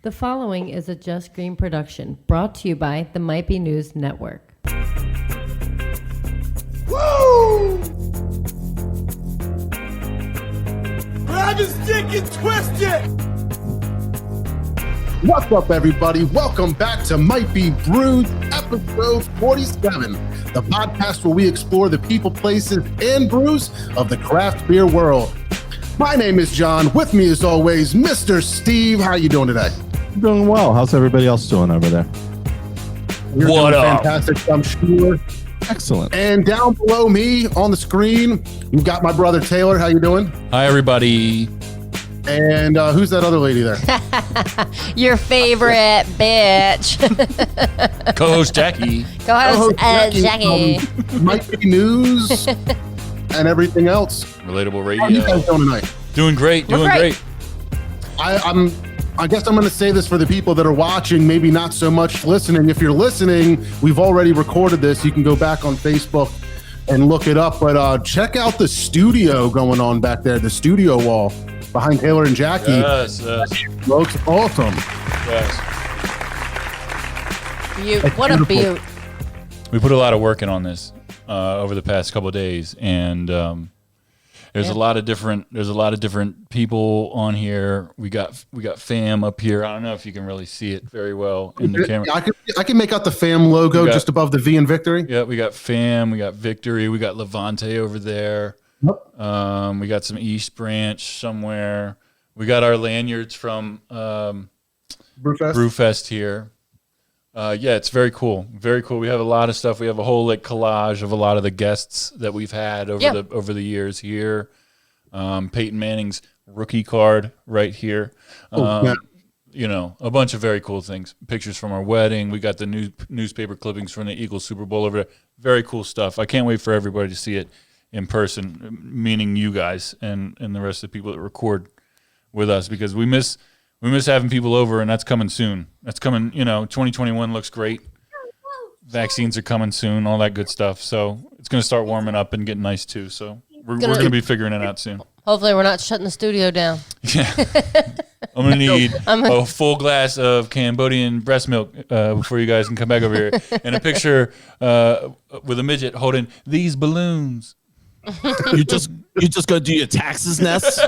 The following is a Just Green production brought to you by the Might Be News Network. Woo! Grab his dick and twist it! What's up, everybody? Welcome back to Might Be Brewed, episode 47, the podcast where we explore the people, places, and brews of the craft beer world. My name is John. With me, as always, Mr. Steve. How are you doing today? Doing well. How's everybody else doing over there? You're What doing up? fantastic, I'm sure. Excellent. And down below me on the screen, you've got my brother Taylor. How you doing? Hi, everybody. And who's that other lady there? Your favorite bitch. Co-host Jackie. Go Oh, ahead, Jackie. Might Be News and everything else. Relatable How are you guys Radio. doing tonight? Doing great. We're Doing great. great. I guess I'm going to say this for the people that are watching, maybe not so much listening. If you're listening, we've already recorded this. You can go back on Facebook and look it up. But check out the studio going on back there, the studio wall behind Taylor and Jackie. Yes, Looks awesome. yes. What a beaut. We put a lot of work in on this over the past couple of days, and there's a lot of different people on here. We got fam up here. I don't know if you can really see it very well in the camera. I can make out the FAM logo We got- just above the V in Victory. Yeah, we got fam, we got Victory, we got Levante over there. We got some East Branch somewhere. We got our lanyards from Brewfest. Brewfest here. Yeah, it's very cool. Very cool. We have a lot of stuff. We have a whole collage of a lot of the guests that we've had over the years here. Peyton Manning's rookie card right here. Yeah. You know, a bunch of very cool things. Pictures from our wedding. We got the newspaper clippings from the Eagles Super Bowl over there. Very cool stuff. I can't wait for everybody to see it in person, meaning you guys and the rest of the people that record with us, because we miss having people over, and that's coming soon. That's coming, 2021 looks great. Vaccines are coming soon, all that good stuff. So it's going to start warming up and getting nice too. So we're going to be figuring it out soon. Hopefully we're not shutting the studio down. Yeah. I'm going to need a full glass of Cambodian breast milk before you guys can come back over here. And a picture with a midget holding these balloons. You just go do your taxes, Ness.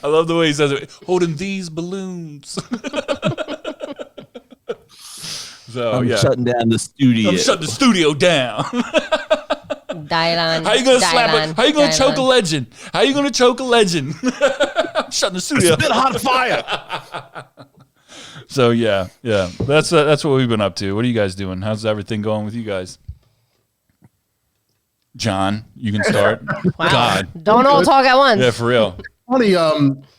I love the way he says it. Holding these balloons. So, I'm yeah. shutting down the studio. I'm shutting the studio down. Dylan. How you gonna slap it? How you gonna choke a legend? How you gonna choke a legend? I'm shutting the studio. It's been hot fire. So yeah. That's what we've been up to. What are you guys doing? How's everything going with you guys? John, you can start. Wow. God. Don't all talk at once. Yeah, for real. Funny,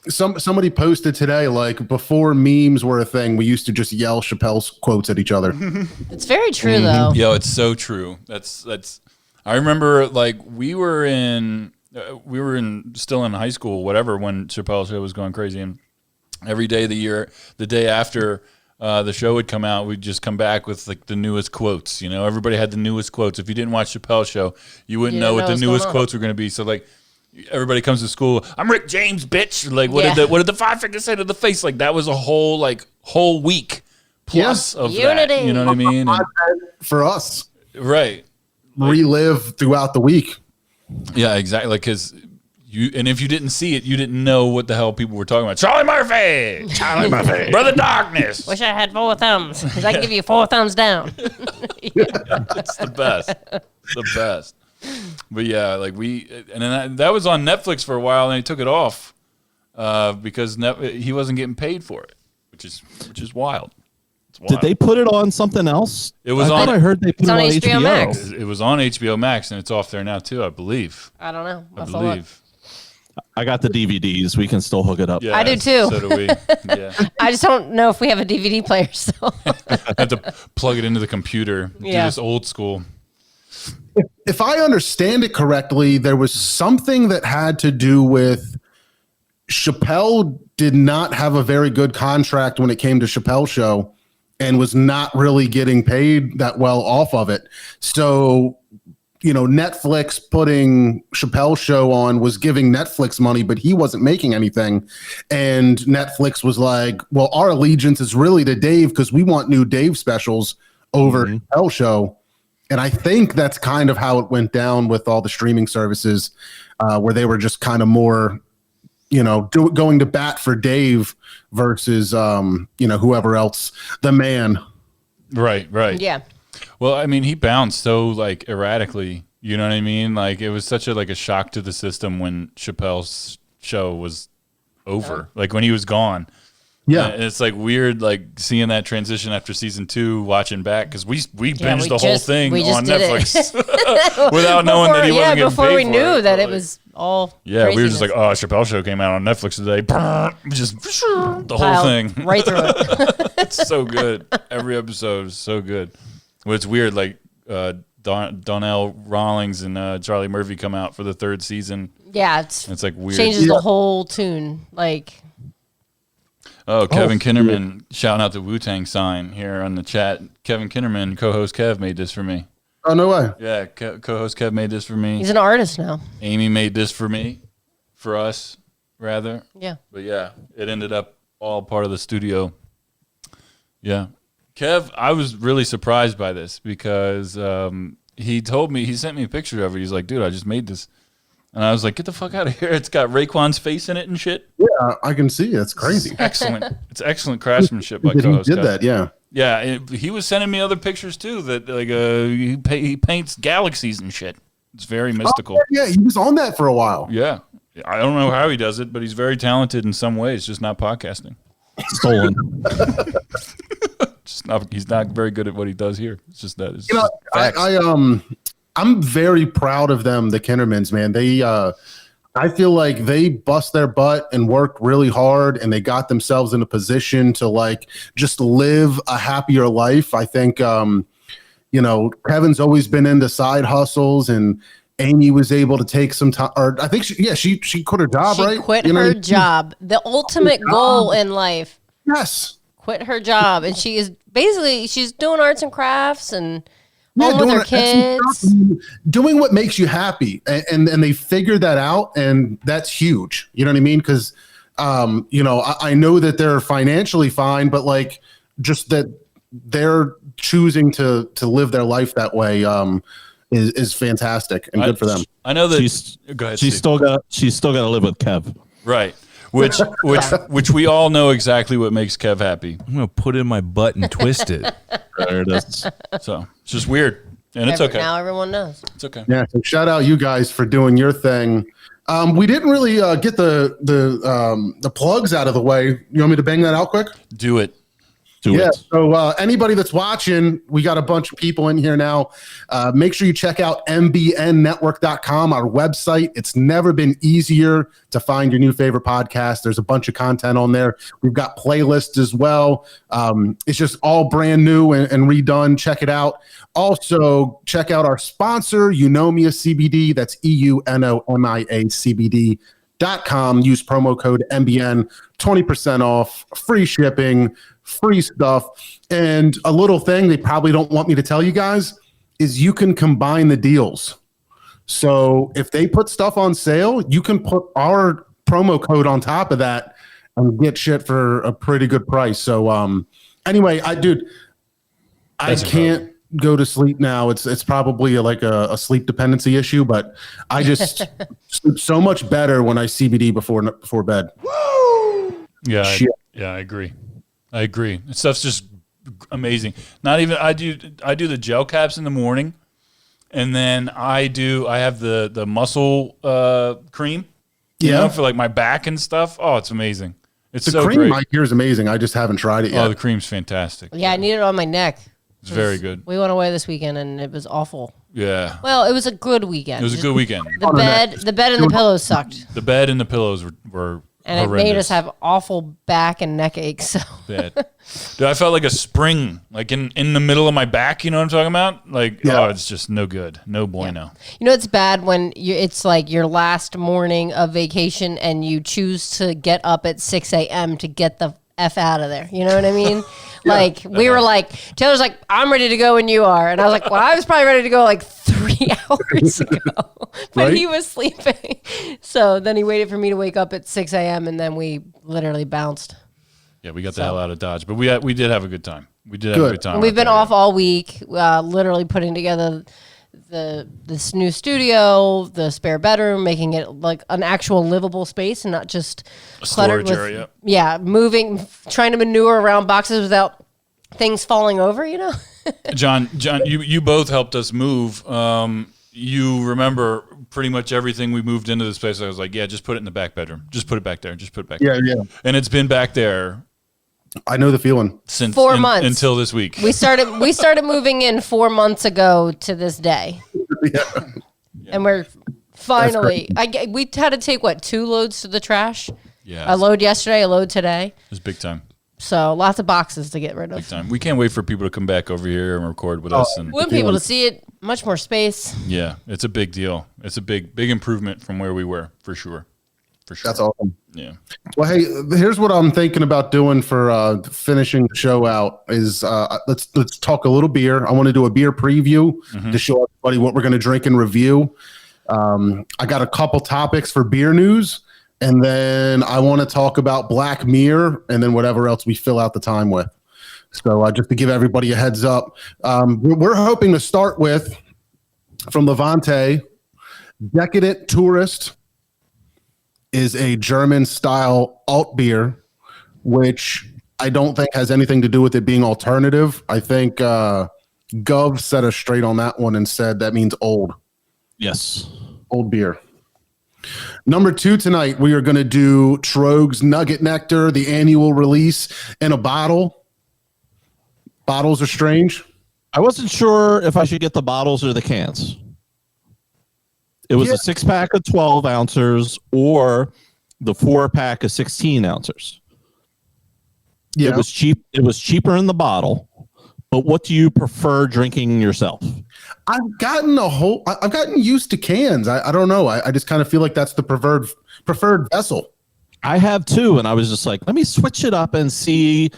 somebody posted today, like, before memes were a thing, we used to just yell Chappelle's quotes at each other. It's very true, though. Yo, it's so true. That's. I remember, we were still in high school, whatever, when Chappelle's show was going crazy, and every day of the year, the day after the show would come out, we'd just come back with the newest quotes. You know, everybody had the newest quotes. If you didn't watch Chappelle's show, you wouldn't know what the newest quotes were going to be. So everybody comes to school. I'm Rick James, bitch. What did the Five Fingers say to the face? That was a whole week plus of Unity. that. You know what I mean? And, For us, right. relive throughout the week. Yeah, exactly. Because if you didn't see it, you didn't know what the hell people were talking about. Charlie Murphy, Brother Darkness. Wish I had 4 thumbs, because I can give you 4 thumbs down. It's the best. The best. But yeah, that was on Netflix for a while, and they took it off because he wasn't getting paid for it, which is wild. It's wild. Did they put it on something else? It was I on. thought I heard they put it on on HBO HBO. Max. It was on HBO Max, and it's off there now too, I believe. I don't know. I believe. I got the DVDs. We can still hook it up. Yeah, I do too. So do we. Yeah. I just don't know if we have a DVD player still. I have to plug it into the computer. Do Yeah. this old school. If I understand it correctly, there was something that had to do with Chappelle did not have a very good contract when it came to Chappelle's show and was not really getting paid that well off of it. So Netflix putting Chappelle's show on was giving Netflix money, but he wasn't making anything. And Netflix was like, well, our allegiance is really to Dave because we want new Dave specials over Chappelle's show. And I think that's kind of how it went down with all the streaming services, where they were just kind of more, going to bat for Dave versus, whoever else, the man. Right. Yeah. Well, I mean, he bounced so like erratically. You know what I mean? Like it was such a shock to the system when Chappelle's show was over. Like when he was gone. Yeah, and it's like weird, like seeing that transition after season 2, watching back because we binged the whole thing on Netflix without knowing that he wasn't getting before paid we for knew it. that But, it was all. Yeah, we were just craziness. like, oh, Chappelle show came out on Netflix today. Just the whole Piled thing. right through it. It's so good. Every episode is so good. Well, it's weird. Like Donnell Rawlings and Charlie Murphy come out for the 3rd season. Yeah, it's It's like weird. changes the whole tune. Like, Oh, Kevin Kinnerman shouting out the Wu-Tang sign here on the chat. Kevin Kinnerman, co-host Kev, made this for me. Oh, no way. Yeah, co-host Kev made this for me. he's an artist now. Amy made this for me, for us, rather. Yeah. But yeah, it ended up all part of the studio. Yeah. Kev, I was really surprised by this because he sent me a picture of it. He's like, dude, I just made this. And I was like, get the fuck out of here. It's got Raekwon's face in it and shit. Yeah, I can see. It's crazy. Excellent. It's excellent craftsmanship by That he co-host did Kev. that, yeah. Yeah, he was sending me other pictures too. That he paints galaxies and shit. It's very mystical. Yeah, he was on that for a while. Yeah, I don't know how he does it, but he's very talented in some ways. Just not podcasting. Stolen. He's not very good at what he does here. It's just that. It's You know, facts. I'm very proud of them, the Kinnermans, man. They I feel like they bust their butt and worked really hard, and they got themselves in a position to just live a happier life. I think Kevin's always been into side hustles, and Amy was able to take some time, or I think she quit her job, She right? quit her job. The ultimate goal in life. Yes. Quit her job, and she's doing arts and crafts and home with doing her excellent kids. stuff, doing what makes you happy, and they figured that out, and that's huge. You know what I mean? Because I know that they're financially fine, but just that they're choosing to live their life that way is fantastic and good for them. I know that. Go ahead. She's Steve. still got to live with Kev. Right. Which we all know exactly what makes Kev happy. I'm gonna put it in my butt and twist it. There it is. So it's just weird, and it's okay. Now everyone knows. It's okay. Yeah. So shout out you guys for doing your thing. We didn't really get the plugs out of the way. You want me to bang that out quick? Do it. Do Yeah. it. So anybody that's watching, we got a bunch of people in here now. Make sure you check out mbnnetwork.com, our website. It's never been easier to find your new favorite podcast. There's a bunch of content on there. We've got playlists as well. It's just all brand new and redone. Check it out. Also, check out our sponsor, Eunomia CBD. That's EUNOMIA CBD.com. Use promo code MBN, 20% off, free shipping, free stuff. And a little thing they probably don't want me to tell you guys is you can combine the deals. So if they put stuff on sale, you can put our promo code on top of that and get shit for a pretty good price. So anyway, I can't go to sleep now. It's probably a sleep dependency issue, but I just sleep so much better when I CBD before bed. Yeah. Shit. I agree. This stuff's just amazing. Not even I do the gel caps in the morning, and then I have the muscle cream. For my back and stuff. Oh, it's amazing. It's The so cream great. I hear is amazing. I just haven't tried it yet. Oh, the cream's fantastic. Yeah, I need it on my neck. It's very good. We went away this weekend, and it was awful. Yeah. Well, it was a good weekend. It was a good weekend. The bed and the pillows sucked, The bed and the pillows were and it horrendous. made us have awful back and neck aches. So bad. Dude, I felt like a spring, in the middle of my back. You know what I'm talking about? Yeah. Oh, it's just no good. No bueno. it's bad when it's like your last morning of vacation, and you choose to get up at 6 a.m. to get the F out of there. You know what I mean? We were Taylor's like, I'm ready to go when you are. And I was like, well, I was probably ready to go 3 3 hours ago, but Right? he was sleeping. So then he waited for me to wake up at 6 a.m. and then we literally bounced. Yeah, we got the hell out of Dodge, but we did have a good time. We did have Good. a good time. We've out been there, off all week, literally putting together this new studio, the spare bedroom, making it like an actual livable space and not just cluttered storage with, area. yeah, moving, trying to maneuver around boxes without things falling over, you know? John, you both helped us move. You remember pretty much everything we moved into this place. I was like, yeah, just put it in the back bedroom. Just put it back there. Just put it back there. Yeah. And it's been back there I know the feeling. since 4 months. until this week. We started moving in 4 months ago to this day. And we're finally, we had to take 2 loads to the trash? Yeah, A load yesterday, a load today. it's big time. So lots of boxes to get rid Big of. time. We can't wait for people to come back over here and record with us. And We want people to see it, much more space. yeah, it's a big deal. It's a big improvement from where we were, for sure. For sure. That's awesome. Yeah. Well, hey, here's what I'm thinking about doing for finishing the show out is let's talk a little beer. I want to do a beer preview to show everybody what we're going to drink and review. I got a couple topics for beer news, and then I want to talk about Black Mirror, and then whatever else we fill out the time with. So just to give everybody a heads up, we're hoping to start with from Levante, Decadent Tourist is a German-style alt beer, which I don't think has anything to do with it being alternative. I think Gov set us straight on that one and said that means old beer. Number 2 tonight, we are going to do Troegs Nugget Nectar, the annual release in a bottle. Bottles are strange. I wasn't sure if I should get the bottles or the cans. It was Yeah. a 6-pack of 12 ounces or the 4-pack of 16 ounces. Yeah. It was cheap. It was cheaper in the bottle. But what do you prefer drinking yourself? I've gotten used to cans. I don't know. I just kind of feel like that's the preferred vessel. I have too, and I was just like, let me switch it up and see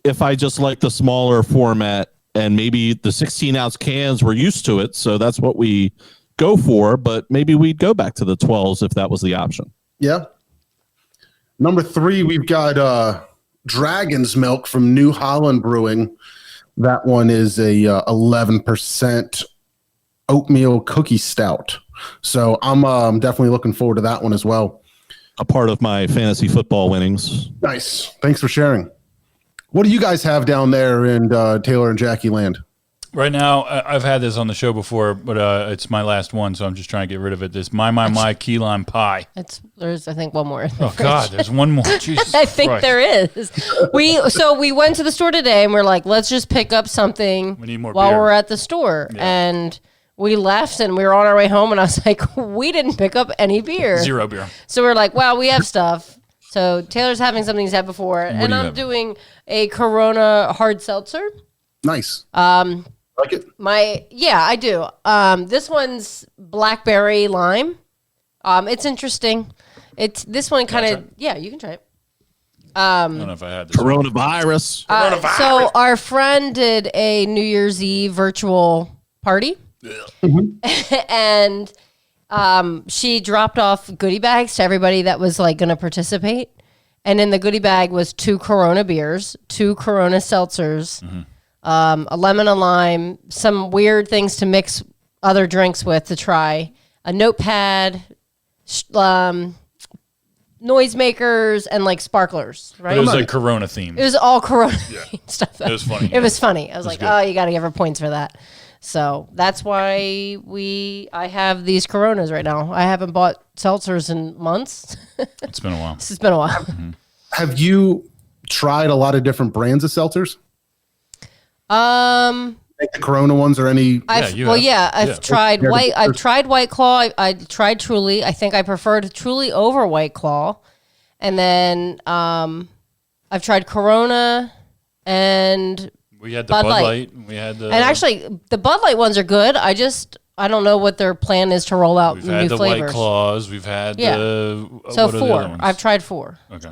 if I just like the smaller format. And maybe the 16-ounce cans, we're used to it, so that's what we go for. But maybe we'd go back to the 12s if that was the option. Yeah. Number 3, we've got Dragon's Milk from New Holland Brewing. That one is a 11% oatmeal cookie stout. So I'm definitely looking forward to that one as well. A part of my fantasy football winnings. Nice. Thanks for sharing. What do you guys have down there in Taylor and Jackie Land? Right now, I've had this on the show before, but it's my last one, so I'm just trying to get rid of it. This My key lime pie. There's, I think, one more. Oh God, there's one more. Jesus I think Christ. there is. We went to the store today and we're like, let's just pick up something We need more while beer. we're at the store. And we left and we were on our way home and I was like, we didn't pick up any beer. 0 beer. So we're like, wow, we have stuff. So Taylor's having something he's had before. And do you I'm have? doing a Corona hard seltzer. Nice. Like it? I do. This one's blackberry lime. It's interesting. It's this one kind of, you can try it. I don't know if I had this. Coronavirus. So our friend did a New Year's Eve virtual party, and she dropped off goodie bags to everybody that was like going to participate. And in the goodie bag was 2 Corona beers, 2 Corona seltzers, a lemon and lime, some weird things to mix other drinks with to try, a notepad, noisemakers, and like sparklers. Right? It was like Corona themed. It was all Corona stuff. It was funny. It was funny. I was like, good. oh, you got to give her points for that. So that's why I have these Coronas right now. I haven't bought seltzers in months. It's been a while. It's been a while. Have you tried a lot of different brands of seltzers? Like the Corona ones or any? I've Yeah. tried White Claw. I tried Truly. I think I preferred Truly over White Claw. And then I've tried Corona and We had the Bud Bud Light. Light. We had the. and actually the Bud Light ones are good. I don't know what their plan is to roll out we've new had the flavors. White Claws. We've had Yeah. the. So what are the 4. other ones? I've tried 4. Okay.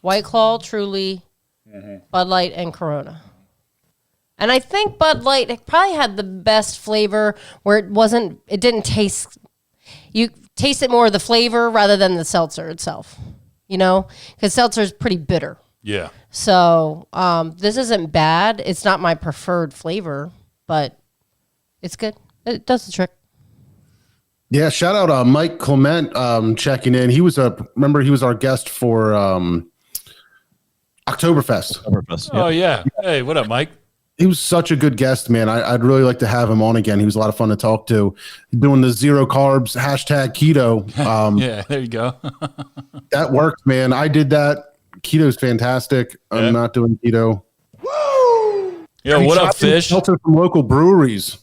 White Claw, Truly, Bud Light, and Corona. And I think Bud Light probably had the best flavor where it didn't taste, you taste it more of the flavor rather than the seltzer itself, because seltzer is pretty bitter. Yeah. So this isn't bad. It's not my preferred flavor, but it's good. It does the trick. Yeah, shout out Mike Clement checking in. He was our guest for Oktoberfest. Oh, yeah. Hey, what up, Mike? He was such a good guest, man. I'd really like to have him on again. He was a lot of fun to talk to. Doing the zero carbs #keto. Yeah, there you go. That worked, man. I did that. Keto's fantastic. Yeah. I'm not doing keto. Yo, what up, Fish? Seltzer from local breweries.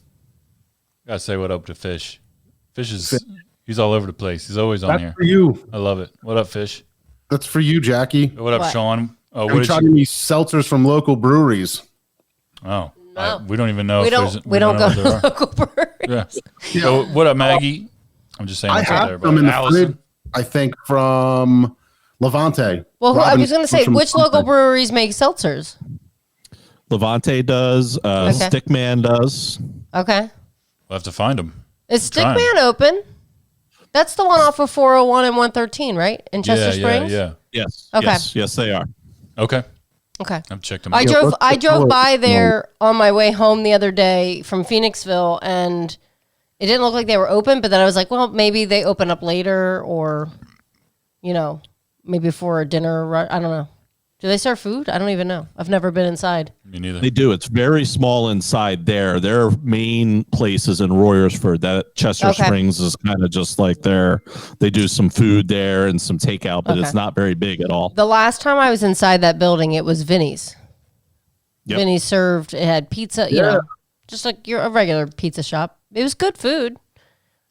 Gotta say what up to Fish. Fish he's all over the place. He's always on That's here. for you. I love it. What up, Fish? That's for you, Jackie. What up, What? Sean? Oh, I'm trying to be seltzers from local breweries. Oh, No. we don't even know. We if don't. there's- We don't know go if to there are. local breweries. Yeah. So, what up, Maggie? I'm just saying. I what's up to have everybody. some in the Allison? fridge, I think, from Levante. Well, I Robin was going to say, from which Levante. local breweries make seltzers? Levante does. Stickman does. Okay. We'll have to find them. Is Trying. Stickman open? That's the one off of 401 and 113, right? In Chester Springs? Yeah. Yes. Okay. Yes, they are. Okay. Okay. I've checked them out. I drove color? by there on my way home the other day from Phoenixville, and it didn't look like they were open, but then I was like, well, maybe they open up later, or, maybe for a dinner. I don't know. Do they serve food? I don't even know. I've never been inside. Me neither. They do. It's very small inside there. Their main place is in Royersford. That Chester Okay. Springs is kind of just like they do some food there and some takeout, but it's Okay. not very big at all. The last time I was inside that building, it was Vinny's. Yep. Vinny's served, it had pizza, just like a regular pizza shop. It was good food,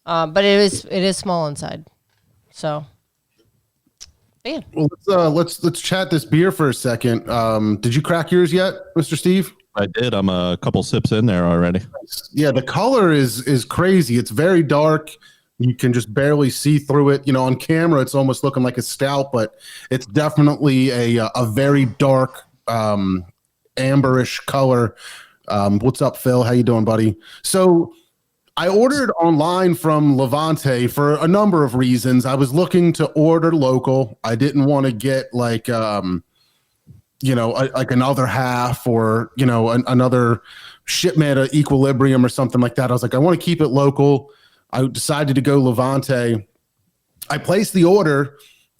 but it is small inside. So, man. Well, let's chat this beer for a second. Did you crack yours yet, Mr. Steve? I did. I'm a couple sips in there already. Yeah, the color is crazy. It's very dark. You can just barely see through it. On camera, it's almost looking like a stout, but it's definitely a very dark, amberish color. What's up, Phil? How you doing, buddy? So I ordered online from Levante for a number of reasons. I was looking to order local. I didn't want to get like another half or another shipment of Equilibrium or something like that. I was like, I want to keep it local. I decided to go Levante. I placed the order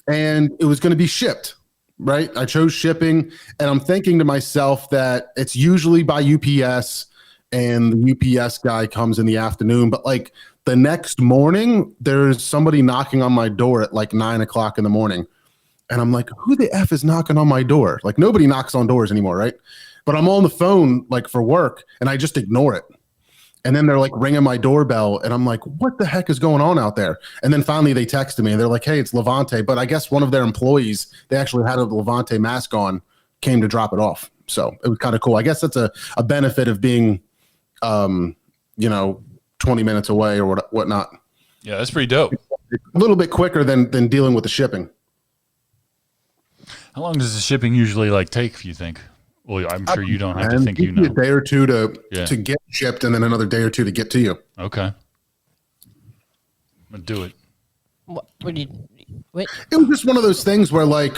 and it was going to be shipped, right? I chose shipping, and I'm thinking to myself that it's usually by UPS and the UPS guy comes in the afternoon, but like the next morning there's somebody knocking on my door at like 9:00 in the morning. And I'm like, who the F is knocking on my door? Like, nobody knocks on doors anymore, right? But I'm on the phone, like, for work, and I just ignore it. And then they're, like, ringing my doorbell, and I'm like, what the heck is going on out there? And then finally they texted me, and they're like, hey, it's Levante. But I guess one of their employees, they actually had a Levante mask on, came to drop it off. So it was kind of cool. I guess that's a benefit of being, 20 minutes away or whatnot. Yeah, that's pretty dope. A little bit quicker than dealing with the shipping. How long does the shipping usually take, you think? Well, I'm sure you don't have to And think you usually know. a day or two Yeah. to get shipped, and then another day or two to get to you. Okay. I'm going to do it. What do you? Wait. It was just one of those things where, like,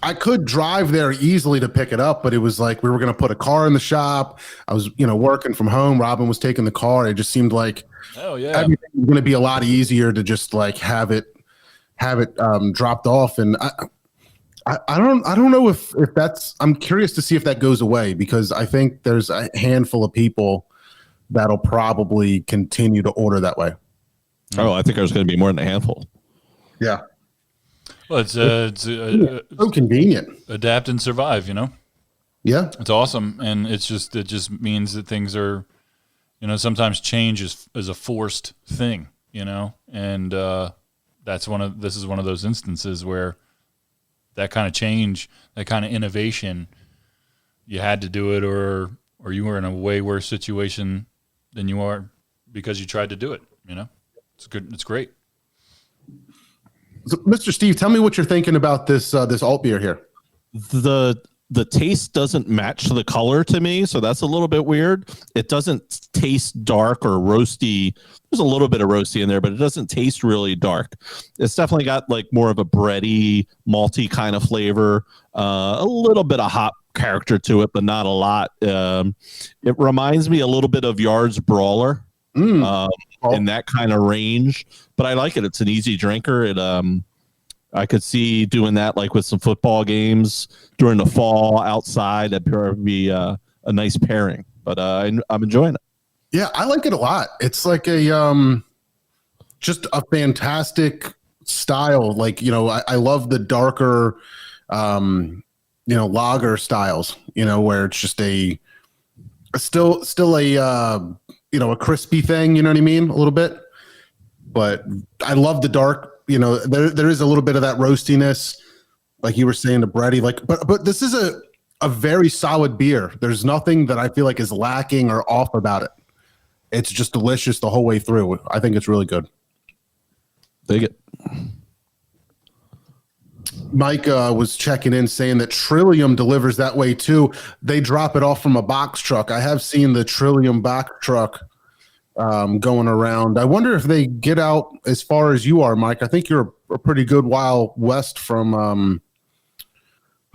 I could drive there easily to pick it up, but it was like we were going to put a car in the shop. I was, working from home. Robin was taking the car. It just seemed like Oh, yeah. everything was going to be a lot easier to just like have it dropped off. And I don't know if that's. I'm curious to see if that goes away, because I think there's a handful of people that'll probably continue to order that way. Oh, I think there's going to be more than a handful. Yeah, Well, it's so convenient. adapt and survive, Yeah. It's awesome. And it just means that things are, sometimes change is a forced thing, and this is one of those instances where that kind of change, that kind of innovation, you had to do it, or you were in a way worse situation than you are because you tried to do it. It's good. It's great. So, Mr. Steve, tell me what you're thinking about this alt beer here. The the taste doesn't match the color to me, so that's a little bit weird. It doesn't taste dark or roasty. There's a little bit of roasty in there, but it doesn't taste really dark. It's definitely got like more of a bready, malty kind of flavor, a little bit of hop character to it, but not a lot. It reminds me a little bit of Yard's Brawler, in that kind of range, but I like it. It's an easy drinker. I could see doing that like with some football games during the fall outside. That'd probably be a nice pairing. But I'm enjoying it. Yeah, I like it a lot. It's like a just a fantastic style. Like, I love the darker lager styles, where it's just still a crispy thing, you know what I mean? A little bit. But I love the dark, there is a little bit of that roastiness, like you were saying, the bready, but this is a very solid beer. There's nothing that I feel like is lacking or off about it. It's just delicious the whole way through. I think it's really good. Dig it. Mike was checking in saying that Trillium delivers that way too. They drop it off from a box truck. I have seen the Trillium box truck going around. I wonder if they get out as far as you are, Mike. I think you're a pretty good while west from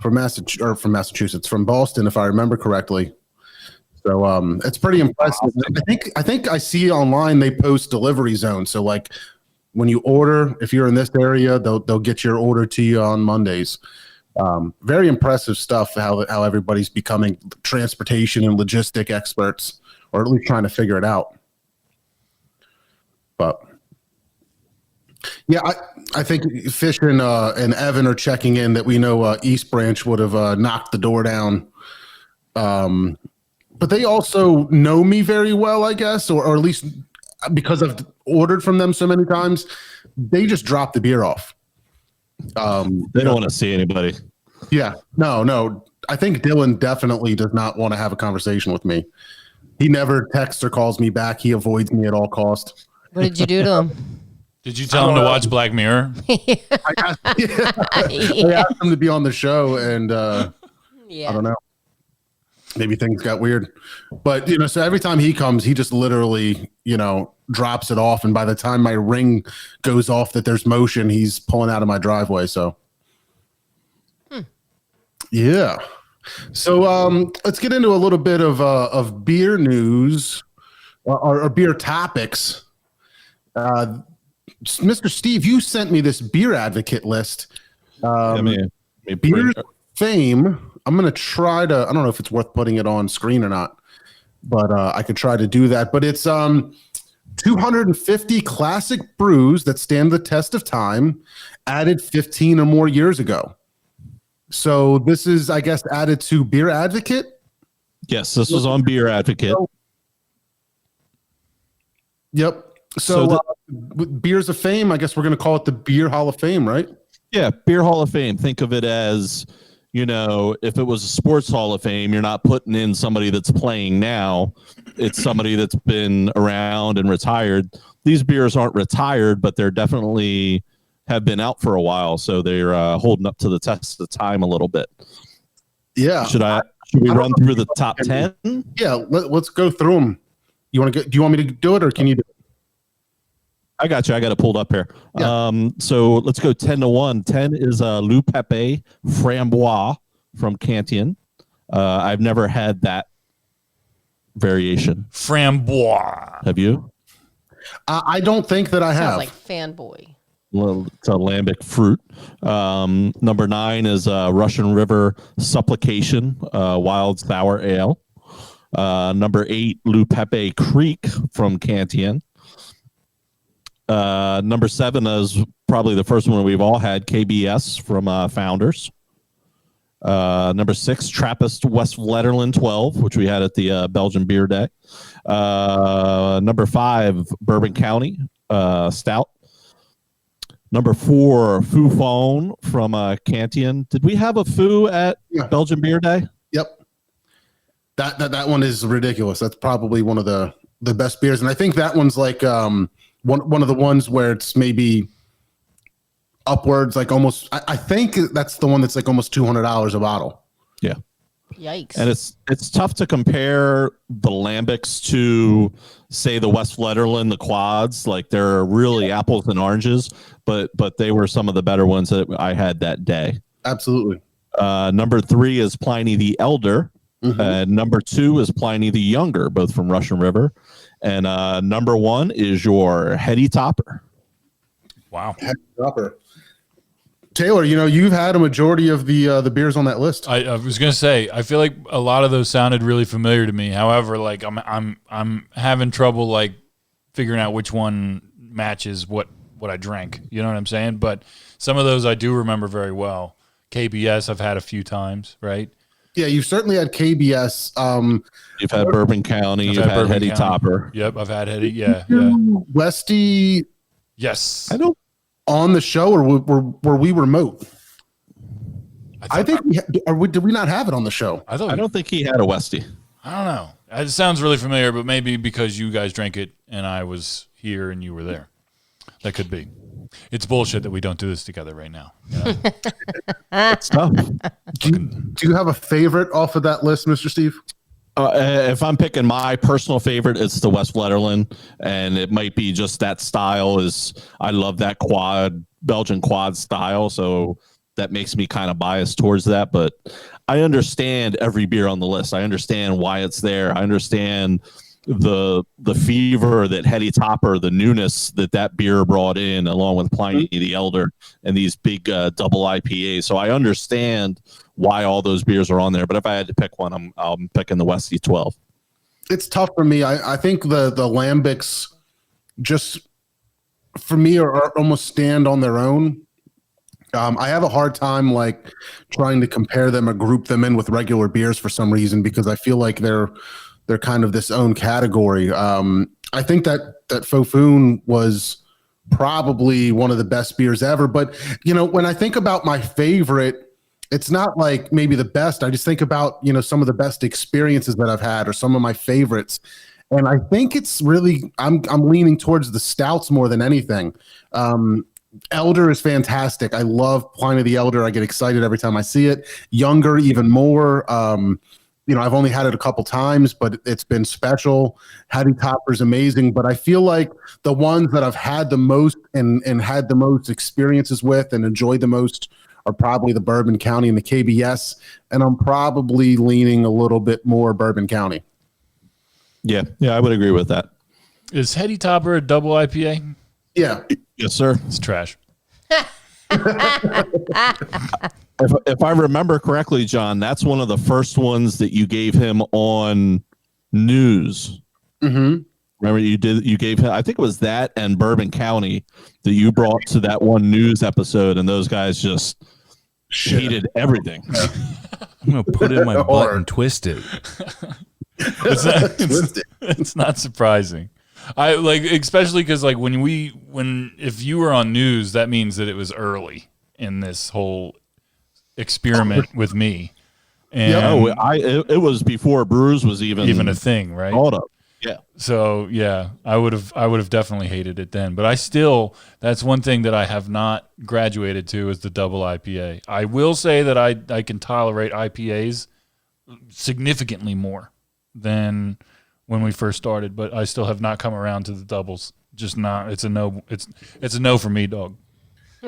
Massachusetts, from Boston, if I remember correctly. So it's pretty impressive. I think I see online they post delivery zones. So like when you order, if you're in this area, they'll get your order to you on Mondays. Very impressive stuff. How everybody's becoming transportation and logistic experts, or at least trying to figure it out. But yeah, I think Fish and Evan are checking in that we know East Branch would have knocked the door down. But they also know me very well, I guess, or at least because I've ordered from them so many times, they just drop the beer off. They don't want to see anybody. Yeah, no. I think Dylan definitely does not want to have a conversation with me. He never texts or calls me back. He avoids me at all costs. What did you do to him? Did you tell him to watch Black Mirror? I asked him to be on the show, and I don't know. Maybe things got weird. But, so every time he comes, he just literally, drops it off. And by the time my ring goes off that there's motion, he's pulling out of my driveway. So, yeah. So let's get into a little bit of beer news or beer topics. Mr. Steve, you sent me this beer advocate list. Beer Fame. I'm going to try to, I don't know if it's worth putting it on screen or not, but I could try to do that. But it's 250 classic brews that stand the test of time, added 15 or more years ago. So this is, I guess, added to Beer Advocate. Yes, this was on Beer Advocate. Yep. So Beers of Fame, I guess we're going to call it the Beer Hall of Fame, right? Yeah, Beer Hall of Fame. Think of it as, if it was a sports Hall of Fame, you're not putting in somebody that's playing now. It's somebody that's been around and retired. These beers aren't retired, but they're definitely have been out for a while, so they're holding up to the test of time a little bit. Yeah. Should we run through the top 10? Yeah, let's go through them. Do you want me to do it, or can you do it? I got you. I got it pulled up here. Yeah. So let's go 10 to 1. 10 is Loup Pepe Frambois from Cantillon. I've never had that variation. Frambois. Have you? I don't think that I have. Sounds like fanboy. Well, it's a lambic fruit. Number 9 is Russian River Supplication Wild Sour Ale. Number 8, Loup Pepe Creek from Cantillon. Number 7 is probably the first one we've all had, KBS from Founders. Number 6, Trappist West Letterland 12, which we had at the Belgian Beer Day. Number 5, Bourbon County Stout. Number 4, Foo Phone from Cantillon. Did we have a Foo at Belgian Beer Day? Yep. That one is ridiculous. That's probably one of the best beers, and I think that one's like one of the ones where it's maybe upwards, like almost. I think that's the one that's like almost $200 a bottle. Yeah. Yikes. And it's tough to compare the lambics to, say, the Westflederland, the quads. Like they're really apples and oranges, but they were some of the better ones that I had that day. Absolutely. Number 3 is Pliny the Elder. Number 2 is Pliny the Younger, both from Russian River. And number 1 is your Heady Topper. Wow. Topper. Taylor, you've had a majority of the beers on that list. I was gonna say, I feel like a lot of those sounded really familiar to me. However, like I'm having trouble like figuring out which one matches what I drank. You know what I'm saying? But some of those I do remember very well. KBS I've had a few times, right? Yeah, you've certainly had KBS. You've had Bourbon County. You've had Bourbon Heady County. Topper. Yep, I've had Heady. Yeah. Westy Yes. I don't. on the show, or were we remote? I think did we not have it on the show? I don't think he had a Westie. I don't know. It sounds really familiar, but maybe because you guys drank it and I was here and you were there. That could be. It's bullshit that we don't do this together right now. You know? It's tough. Do you have a favorite off of that list, Mr. Steve? If I'm picking my personal favorite, it's the Westflederland, and it might be just that style. I love that Belgian quad style, so that makes me kind of biased towards that. But I understand every beer on the list. I understand why it's there. I understand the fever that Heady Topper, the newness that beer brought in, along with Pliny the Elder and these big double IPAs. So I understand why all those beers are on there. But if I had to pick one, I'm picking the Westie 12. It's tough for me. I think the lambics just for me are almost stand on their own. I have a hard time like trying to compare them or group them in with regular beers for some reason, because I feel like they're kind of this own category. I think that Fofoon was probably one of the best beers ever. But, when I think about my favorite, it's not like maybe the best. I just think about, some of the best experiences that I've had or some of my favorites. And I think it's really, I'm leaning towards the stouts more than anything. Elder is fantastic. I love Pliny the Elder. I get excited every time I see it. Younger, even more. I've only had it a couple times, but it's been special. Heady Topper's amazing, but I feel like the ones that I've had the most and had the most experiences with and enjoyed the most are probably the Bourbon County and the KBS, and I'm probably leaning a little bit more Bourbon County. Yeah, I would agree with that. Is Heady Topper a double IPA? Yeah. Yes, sir. It's trash. If I remember correctly, John, that's one of the first ones that you gave him on news. Mm-hmm. Remember you gave him, I think it was that and Bourbon County that you brought to that one news episode, and those guys just hated everything. I'm going to put it in my butt and twist it. It's not surprising. I like, especially because like if you were on news, that means that it was early in this whole experiment with me. And it was before Brews was even a thing, right? Hold up. Yeah. So yeah, I would have definitely hated it then. But that's one thing that I have not graduated to is the double IPA. I will say that I can tolerate IPAs significantly more than when we first started, but I still have not come around to the doubles. Just not. It's a no. It's a no for me, dog.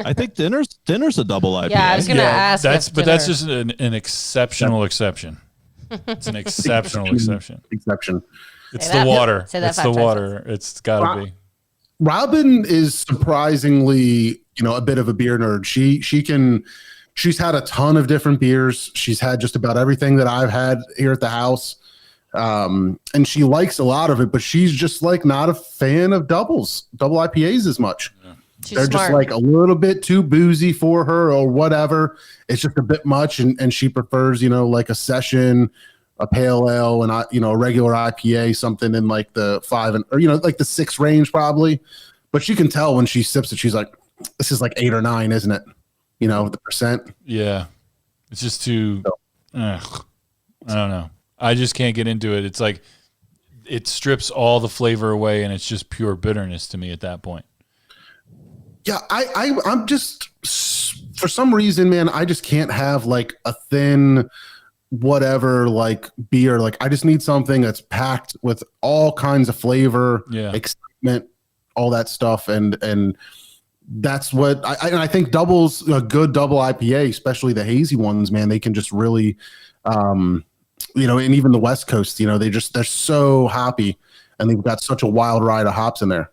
I think dinner's a double IPA. Yeah, I was gonna ask. That's just an exceptional exception. It's an exceptional exception. It's Say the that. water. Say that It's 5 the times water. It's got to be. Robin is surprisingly, a bit of a beer nerd. She's had a ton of different beers. She's had just about everything that I've had here at the house. And she likes a lot of it, but she's just like not a fan of double IPAs as much. Yeah. They're just like a little bit too boozy for her or whatever. It's just a bit much. And she prefers, like a session, a pale ale, and a regular IPA, something in like the 5 or like the 6 range probably. But she can tell when she sips it, she's like, this is like 8 or 9, isn't it? The percent. Yeah. It's just too, I don't know. I just can't get into it. It's like it strips all the flavor away and it's just pure bitterness to me at that point. Yeah, I'm just, for some reason, man, I just can't have like a thin whatever like beer. Like I just need something that's packed with all kinds of flavor, Yeah. excitement, all that stuff, and that's what I think doubles a good double IPA, especially the hazy ones. Man, they can just really, and even the West Coast, they're so hoppy, and they've got such a wild ride of hops in there.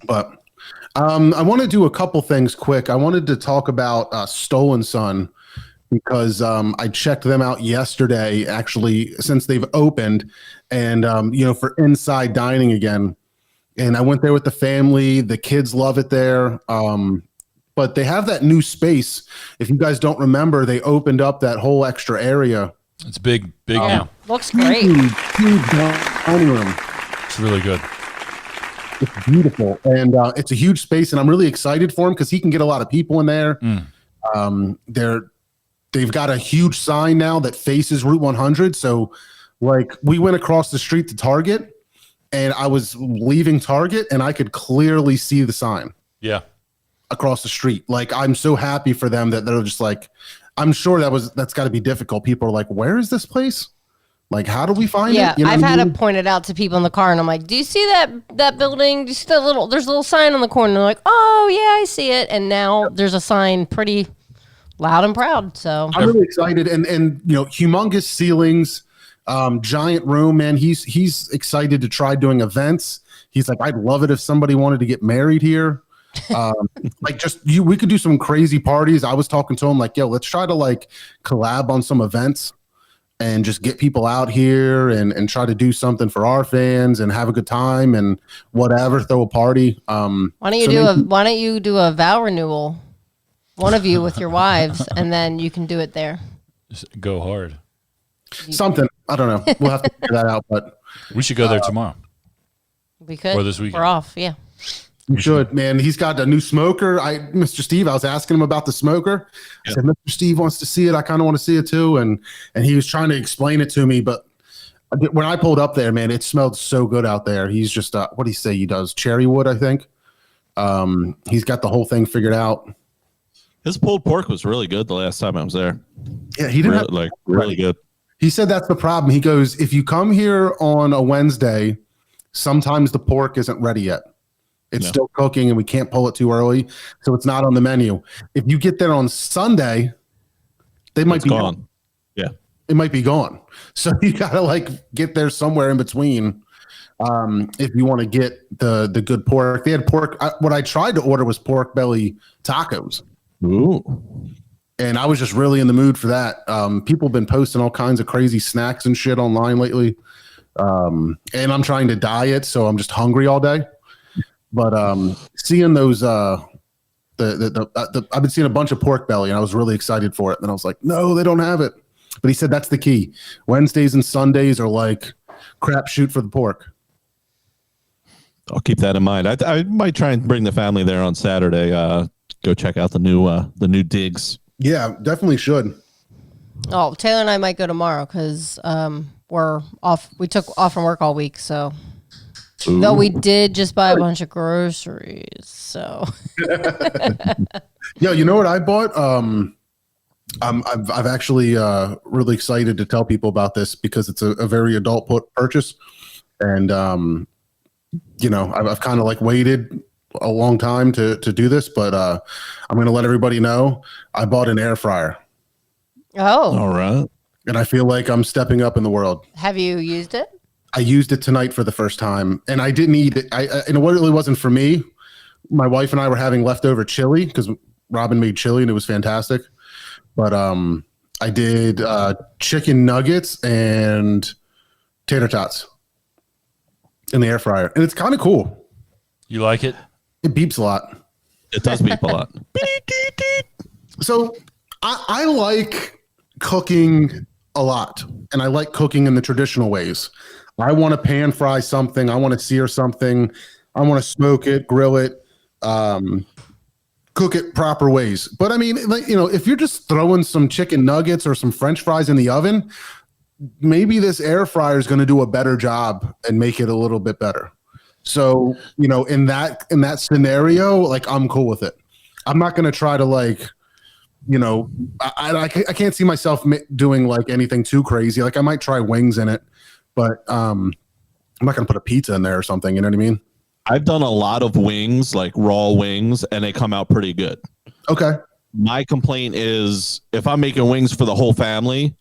But I want to do a couple things quick. I wanted to talk about Stolen Sun because I checked them out yesterday, actually, since they've opened, and for inside dining again. And I went there with the family. The kids love it there. But they have that new space. If you guys don't remember, they opened up that whole extra area. It's big Yeah, now. looks great. Huge dining room. It's really good. It's beautiful, and it's a huge space, and I'm really excited for him because he can get a lot of people in there. They've got a huge sign now that faces Route 100. So, like, we went across the street to Target, and I was leaving Target, and I could clearly see the sign Yeah. across the street. Like, I'm so happy for them that they're just like, I'm sure that's got to be difficult. People are like, where is this place? Like, how do we find Yeah, it? You know I've what I had mean? to point it out to people in the car, and I'm like, "Do you see that building? Do you see that there's a little sign on the corner?" And they're like, "Oh yeah, I see it." And now there's a sign, pretty loud and proud. So I'm really excited, and humongous ceilings, giant room, man. He's excited to try doing events. He's like, I'd love it if somebody wanted to get married here. We could do some crazy parties. I was talking to him like, yo, let's try to like collab on some events and just get people out here and try to do something for our fans and have a good time and whatever, throw a party. why don't you do a vow renewal, one of you with your wives, and then you can do it there. Just go hard. something? I don't know. We'll have to figure that out, but We should go there tomorrow. We could. Or this weekend. We're off. Yeah. you should, man. He's got a new smoker. Mr. Steve, I was asking him about the smoker. I said, Mr. Steve wants to see it. I kind of want to see it too. And he was trying to explain it to me, but when I pulled up there, man, it smelled so good out there. He's just, what do you say he does? Cherry wood, I think. He's got the whole thing figured out. His pulled pork was really good the last time I was there. Yeah, he didn't Really good. He said that's the problem. He goes, if you come here on a Wednesday, sometimes the pork isn't ready yet. It's still cooking and we can't pull it too early. So it's not on the menu. If you get there on Sunday, they might It's be gone. Yeah. It might be gone. So you got to get there somewhere in between. If you want to get the good pork. They had pork. What I tried to order was pork belly tacos. Ooh. And I was just really in the mood for that. People have been posting all kinds of crazy snacks and shit online lately. And I'm trying to diet, so I'm just hungry all day. But seeing those, I've been seeing a bunch of pork belly, and I was really excited for it. And I was like, no, they don't have it. But he said that's the key. Wednesdays and Sundays are like crapshoot for the pork. I'll keep that in mind. I might try and bring the family there on Saturday. Go check out the new digs. Yeah, definitely should. Oh, Taylor and I might go tomorrow because we're off. We took off from work all week, so. Though we did just buy a bunch of groceries, so. Yeah, you know what I bought? I've actually really excited to tell people about this because it's a very adult purchase, and I've kind of waited a long time to do this, but I'm going to let everybody know I bought an air fryer, Oh, All right. and I feel like I'm stepping up in the world. have you used it? I used it tonight for the first time, and I didn't eat it. And it really wasn't for me. My wife and I were having leftover chili because Robin made chili, and it was fantastic. But I did chicken nuggets and tater tots in the air fryer, and it's kind of cool. You like it? It beeps a lot. It does beep a lot. So I like cooking a lot, and I like cooking in the traditional ways. I want to pan fry something. I want to sear something. I want to smoke it, grill it, cook it proper ways. But I mean, if you're just throwing some chicken nuggets or some French fries in the oven, maybe this air fryer is going to do a better job and make it a little bit better. So, in that scenario, I'm cool with it. I'm not going to try to you know, I can't see myself doing like anything too crazy. Like I might try wings in it, but I'm not going to put a pizza in there or something. You know what I mean? I've done a lot of wings, like raw wings, and they come out pretty good. Okay. My complaint is if I'm making wings for the whole family,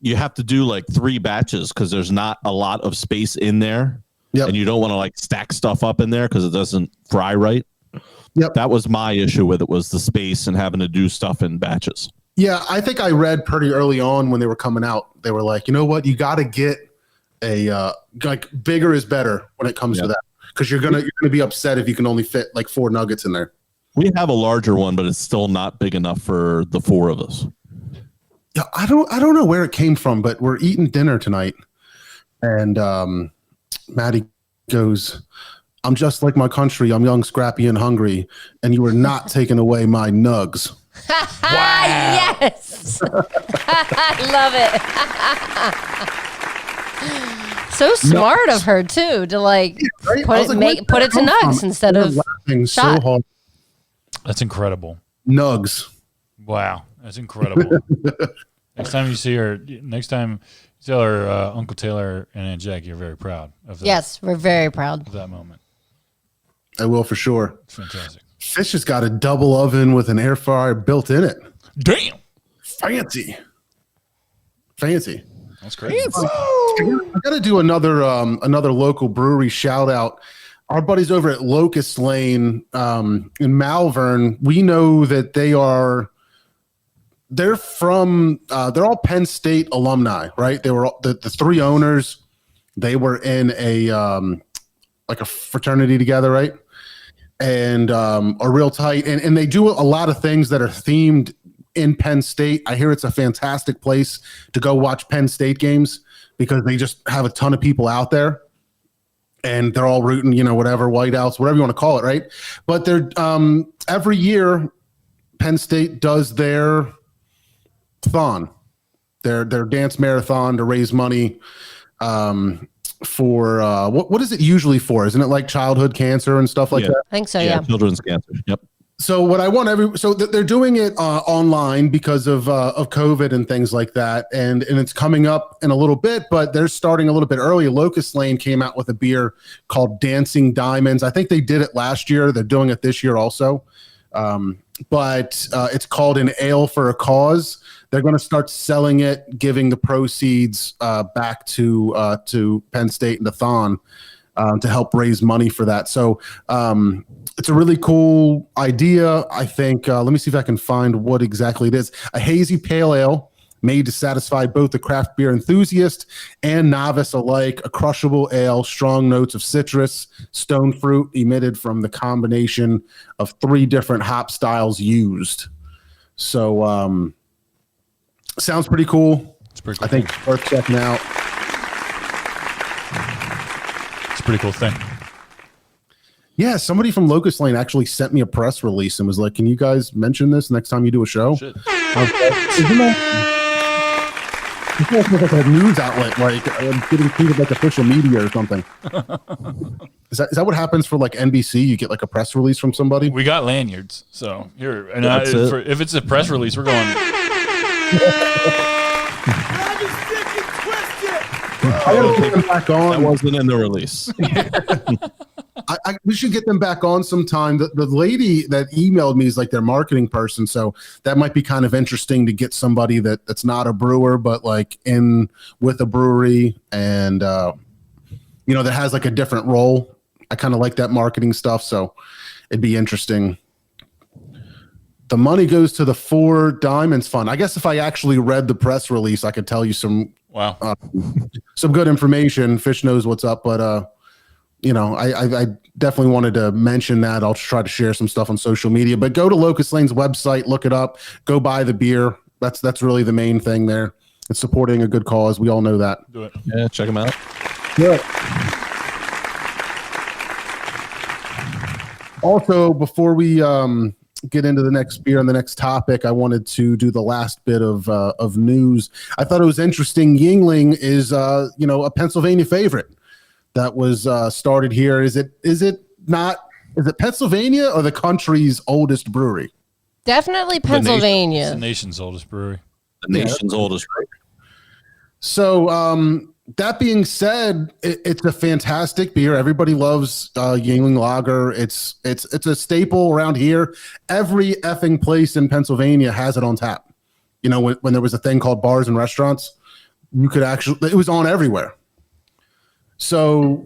you have to do like 3 batches because there's not a lot of space in there. Yep. And you don't want to like stack stuff up in there because it doesn't fry right. Yep. That was my issue with it, was the space and having to do stuff in batches. Yeah, I think I read pretty early on when they were coming out. They were like, you know what, you got to get a like bigger is better when it comes to that, because you're gonna be upset if you can only fit like 4 nuggets in there. We have a larger one, but it's still not big enough for the 4 of us. Yeah, I don't know where it came from, but we're eating dinner tonight, and Maddie goes, "I'm just like my country. I'm young, scrappy, and hungry, and you are not taking away my nugs." Yes. I love it. So smart of her too to like Right? I put was it like, put it to where'd that come nugs from? instead They're of laughing so shot. hard. That's incredible. Nugs. Wow, that's incredible. Next time you see her, tell her Uncle Taylor and Aunt Jack you're very proud of that. Yes, we're very proud. Of that moment. I will for sure. It's fantastic. Fish has got a double oven with an air fryer built in it. Damn, Fancy. that's crazy. I got to do another local brewery shout out. Our buddies over at Locust Lane in Malvern, we know that they're all Penn State alumni, right? They were the 3 owners. They were in a like a fraternity together, right? And are real tight. And they do a lot of things that are themed in Penn State. I hear it's a fantastic place to go watch Penn State games because they just have a ton of people out there. And they're all rooting, you know, whatever, whiteouts, whatever you want to call it, right? But they're every year, Penn State does their thon, their dance marathon to raise money for what is it usually for? Isn't it like childhood cancer and stuff like that? I think so, yeah. Children's cancer. Yep. So what I want they're doing it online because of COVID and things like that, and it's coming up in a little bit, but they're starting a little bit early. Locust Lane came out with a beer called Dancing Diamonds. I think they did it last year. They're doing it this year also, but it's called An Ale for a Cause. They're going to start selling it, giving the proceeds back to Penn State and the Thon to help raise money for that. So it's a really cool idea, I think. Let me see if I can find what exactly it is. A hazy pale ale made to satisfy both the craft beer enthusiast and novice alike. A crushable ale, strong notes of citrus, stone fruit emitted from the combination of 3 different hop styles used. So sounds pretty cool. It's pretty cool. I think it's worth checking out. It's a pretty cool thing. Yeah, somebody from Locust Lane actually sent me a press release and was like, "Can you guys mention this next time you do a show?" Shit. Isn't that like a news outlet, like getting treated like official media or something? Is that what happens for like NBC? You get like a press release from somebody? We got lanyards, so here. And That's it. if it's a press release, we're going. Grab his dick and twist it. I gotta get them back That on. wasn't in the release. We should get them back on sometime. The lady that emailed me is like their marketing person, so that might be kind of interesting to get somebody that's not a brewer, but like in with a brewery and you know, that has like a different role. I kind of like that marketing stuff, so it'd be interesting. The money goes to the 4 Diamonds Fund. I guess if I actually read the press release, I could tell you some Wow. some good information. Fish knows what's up, but you know, I definitely wanted to mention that. I'll try to share some stuff on social media, but go to Locust Lane's website, look it up, go buy the beer. That's really the main thing there. It's supporting a good cause. We all know that. Do it. Yeah, check them out. Yeah. Also, before we get into the next beer and the next topic, I wanted to do the last bit of news. I thought it was interesting. Yingling is you know, a Pennsylvania favorite that was started here. Is it Pennsylvania or the country's oldest brewery? Definitely It's Pennsylvania. the nation's oldest brewery. The nation's oldest. So that being said, it's a fantastic beer. Everybody loves Yingling Lager. It's a staple around here. Every effing place in Pennsylvania has it on tap. You know, when there was a thing called bars and restaurants, you could it was on everywhere. So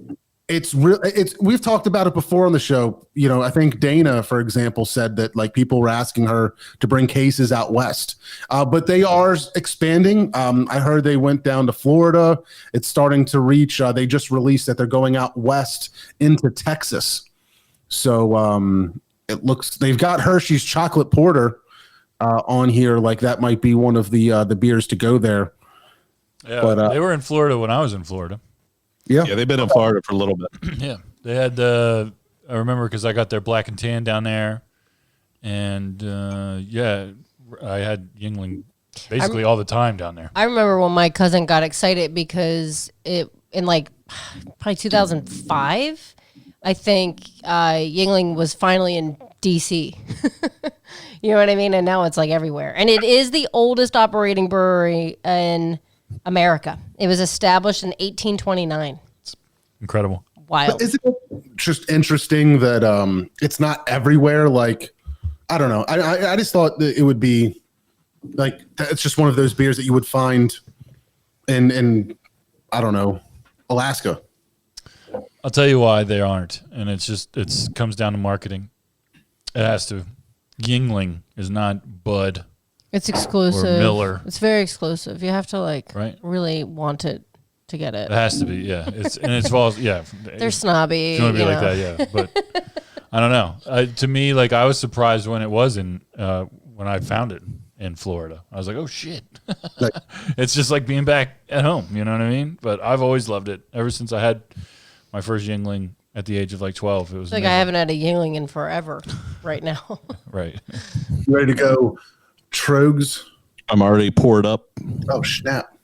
we've talked about it before on the show. You know, I think Dana, for example, said that like people were asking her to bring cases out west, but they are expanding. I heard they went down to Florida. It's starting to reach. They just released that they're going out west into Texas. So it looks they've got Hershey's Chocolate Porter on here. Like that might be one of the beers to go there. Yeah, But, they were in Florida when I was in Florida. Yeah. Yeah, they've been in Florida for a little bit. Yeah, they had. I remember because I got their black and tan down there, and yeah, I had Yingling basically all the time down there. I remember when my cousin got excited because it in like probably 2005, I think Yingling was finally in DC. You know what I mean? And now it's like everywhere. And it is the oldest operating brewery in America. It was established in 1829. Incredible. Wild. But isn't it just interesting that it's not everywhere? Like, I don't know. I just thought that it would be like it's just one of those beers that you would find in I don't know, Alaska. I'll tell you why they aren't, and it comes down to marketing. It has to. Yingling is not Bud. It's exclusive. Or Miller. It's very exclusive. You have to like Right. really want it to get it. It has to be, yeah. It's falls, yeah. They're snobby. If you want to be you like know. that, yeah. But I don't know. To me, like I was surprised when it was when I found it in Florida. I was like, oh shit. Like, It's just like being back at home. You know what I mean? But I've always loved it ever since I had my first Yingling at the age of like 12. It was It's like I amazing. haven't had a Yingling in forever right now. Right. you ready to go, Trogs? I'm already poured up. Oh snap!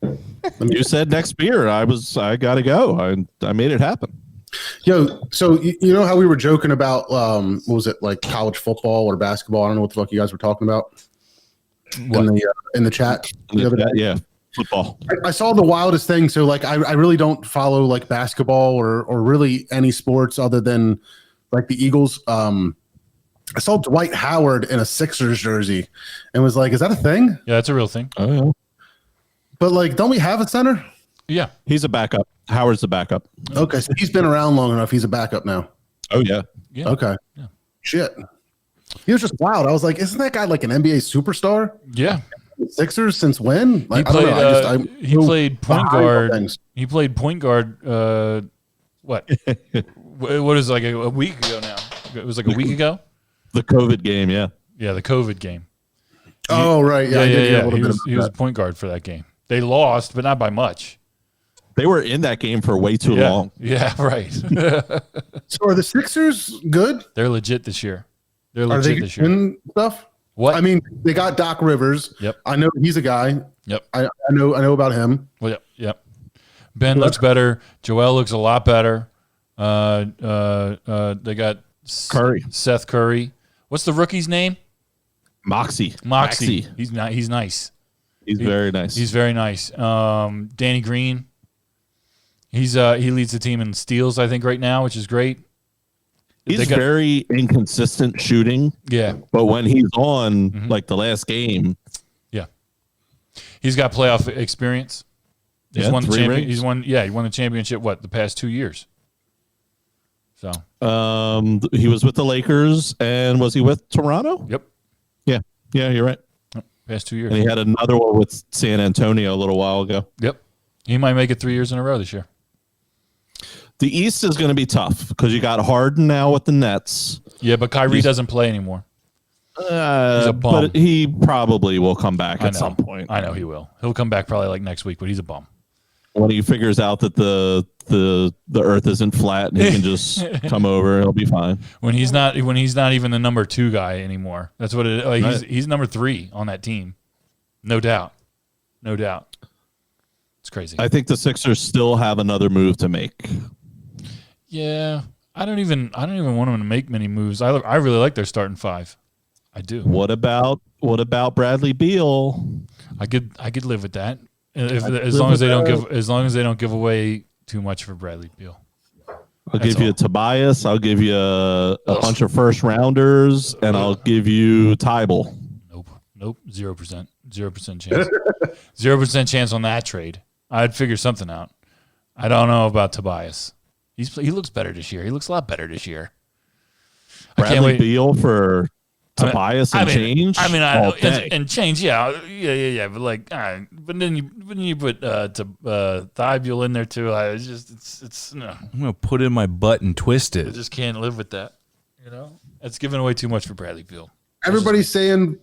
You said next beer. I got to go. I made it happen. Yo, so you know how we were joking about what was it, like college football or basketball? I don't know what the fuck you guys were talking about in the chat the other day. Yeah, football. I saw the wildest thing. So like I really don't follow like basketball or really any sports other than like the Eagles. I saw Dwight Howard in a Sixers jersey and was like, is that a thing? Yeah, that's a real thing. Oh yeah. But like, don't we have a center? Yeah. He's a backup. Howard's the backup. Okay, so he's been around long enough. He's a backup now. Oh yeah. Yeah. Okay. Yeah. Shit. He was just wild. I was like, isn't that guy like an NBA superstar? Yeah. Sixers since when? He Like, played. I don't know. He played point behind guard. things. He played point guard. What? What is it, like a week ago now? It was like a week ago. The COVID game. Yeah. Yeah, the COVID game. Oh right, yeah, I did hear a little He bit was, about he was a that. point guard for that game. They lost, but not by much. They were in that game for way too Yeah. long. Yeah, right. So are the Sixers good? They're legit this year. They're Are legit they this year. in stuff? What? I mean, they got Doc Rivers. Yep. I know he's a guy. Yep. I know about him. Well, yep. Yep. Ben looks better. Joel looks a lot better. They got Curry. Seth Curry. What's the rookie's name? Moxie. Moxie. He's not. He's nice. He's very nice. He's very nice. Danny Green. He leads the team in steals, I think, right now, which is great. He's They got- very inconsistent shooting, Yeah. but when he's on, like the last game, Yeah. He's got playoff experience. He's Yeah, won the 3 champion. rings. He's won. Yeah, he won the championship. What, the past 2 years? So he was with the Lakers, and was he with Toronto? yep, Yeah, you're right. past 2 years. And he had another one with San Antonio a little while ago. Yep, he might make it 3 years in a row this year. The East is going to be tough because you got Harden now with the Nets. Yeah, but Kyrie doesn't play anymore. He's a bum. But he probably will come back I at know. some point. I know he will. He'll come back probably like next week, but he's a bum. When he figures out that the Earth isn't flat and he can just come over, he'll be fine. When he's not even the number 2 guy anymore. That's what it. Like Right. he's number 3 on that team, no doubt. It's crazy. I think the Sixers still have another move to make. Yeah, I don't even want them to make many moves. I really like their starting 5. I do. What about Bradley Beal? I could live with that. As long as they don't give away too much for Bradley Beal. I'll give you Tobias. I'll give you a bunch of first rounders, and I'll give you Tybal. Nope. 0%. 0% chance. 0% chance on that trade. I'd figure something out. I don't know about Tobias. He looks better this year. He looks a lot better this year. I can't Bradley wait. Beal for Tobias and change. And change. Yeah. But like, but then you put Thibault in there too. It's no. I'm gonna put in my butt and twist I it. just can't live with that. You know, that's giving away too much for Bradley Beal. Everybody's saying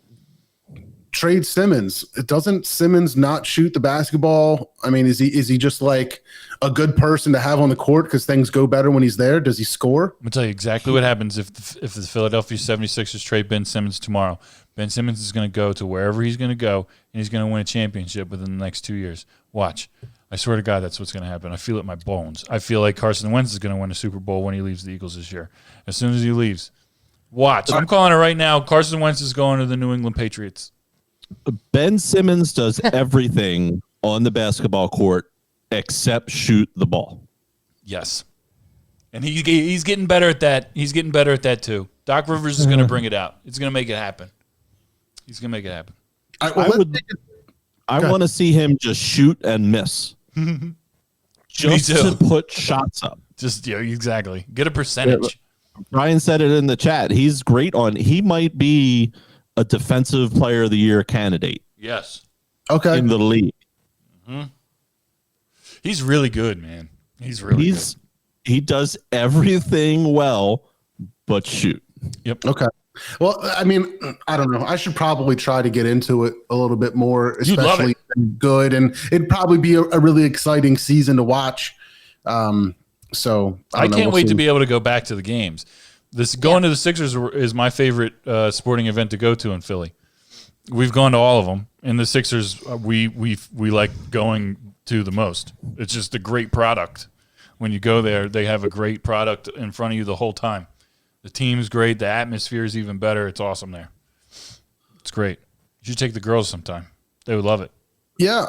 trade Simmons. Doesn't Simmons not shoot the basketball? I mean, is he just like a good person to have on the court because things go better when he's there? Does he score? I'm going to tell you exactly what happens if the Philadelphia 76ers trade Ben Simmons tomorrow. Ben Simmons is going to go to wherever he's going to go, and he's going to win a championship within the next 2 years. Watch. I swear to God, that's what's going to happen. I feel it in my bones. I feel like Carson Wentz is going to win a Super Bowl when he leaves the Eagles this year. As soon as he leaves. Watch. I'm calling it right now. Carson Wentz is going to the New England Patriots. Ben Simmons does everything on the basketball court except shoot the ball. Yes. And he's getting better at that. He's getting better at that too. Doc Rivers is going to bring it out. It's going to make it happen. He's going to make it happen. I want to see him just shoot and miss. Just Me too. to put shots up. Just exactly. Get a percentage. Brian said it in the chat. He might be a defensive player of the year candidate Yes. Okay. in the league. He's really good, man. He's really good. He does everything well but shoot. Yep. Okay. Well, I mean, I don't know. I should probably try to get into it a little bit more, You'd love especially good, and it'd probably be a really exciting season to watch. So I can't wait to be able to go back to the games. Going to the Sixers is my favorite sporting event to go to in Philly. We've gone to all of them, and the Sixers we like going to the most. It's just a great product. When you go there, they have a great product in front of you the whole time. The team's great. The atmosphere is even better. It's awesome there. It's great. You should take the girls sometime. They would love it. Yeah.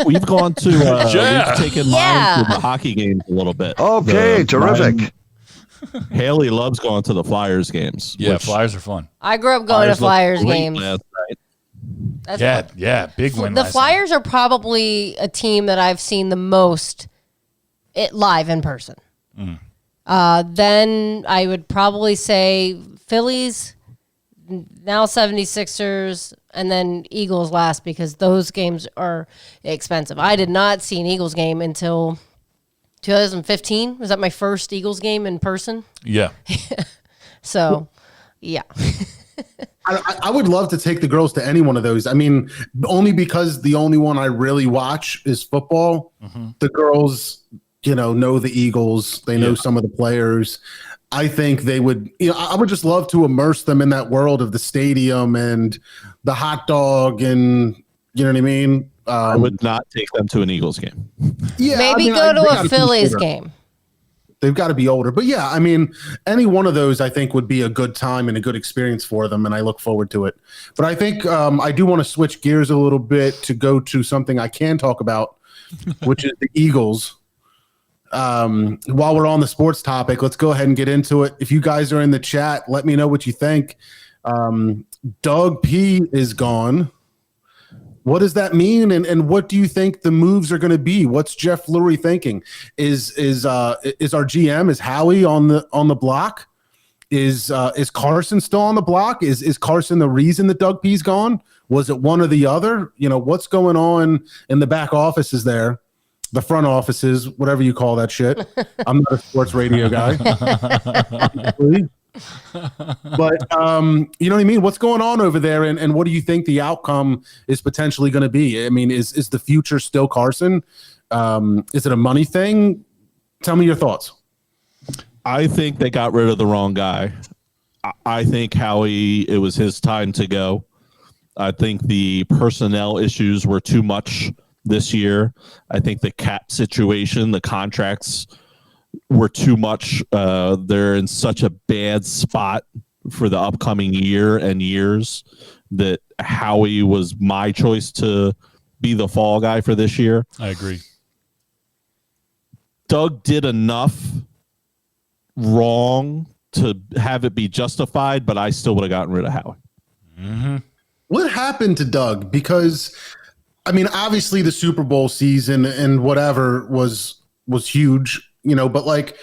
We've gone to Yeah. we've taken mine to the hockey games a little bit. Okay, terrific. Haley loves going to the Flyers games. Yeah, which Flyers are fun. I grew up going to looked Flyers great games. last night. That's Yeah, big win. the last night. Flyers are probably a team that I've seen the most live in person. Then I would probably say Phillies, now 76ers, and then Eagles last because those games are expensive. I did not see an Eagles game until 2015. Was that my first Eagles game in person? Yeah. Oh. So, yeah. I would love to take the girls to any one of those. I mean, only because the only one I really watch is football. The girls, know the Eagles. They know some of the players. I think they would, I would just love to immerse them in that world of the stadium and the hot dog and, you know what I mean? I would not take them to an Eagles game. Yeah, Maybe go to a Phillies game. They've got to be older. But yeah, I mean, any one of those I think would be a good time and a good experience for them, and I look forward to it. But I think I do want to switch gears a little bit to go to something I can talk about, which is the Eagles. While we're on the sports topic, let's go ahead and get into it. If you guys are in the chat, let me know what you think. Doug P is gone. What does that mean? And what do you think the moves are going to be? What's Jeff Lurie thinking? Is our GM, is Howie on the block? Is Carson still on the block? Is Carson the reason that Doug P's gone? Was it one or the other? What's going on in the back offices there? The front offices, whatever you call that shit. I'm not a sports radio guy. But you know what I mean? What's going on over there, and what do you think the outcome is potentially going to be? I mean, is the future still Carson? Is it a money thing? Tell me your thoughts. I think they got rid of the wrong guy. I think Howie, it was his time to go. I think the personnel issues were too much this year. I think the cap situation, the contracts were too much. They're in such a bad spot for the upcoming year and years that Howie was my choice to be the fall guy for this year. I agree. Doug did enough wrong to have it be justified, but I still would have gotten rid of Howie. What happened to Doug? Because, I mean, obviously the Super Bowl season and whatever was huge, but like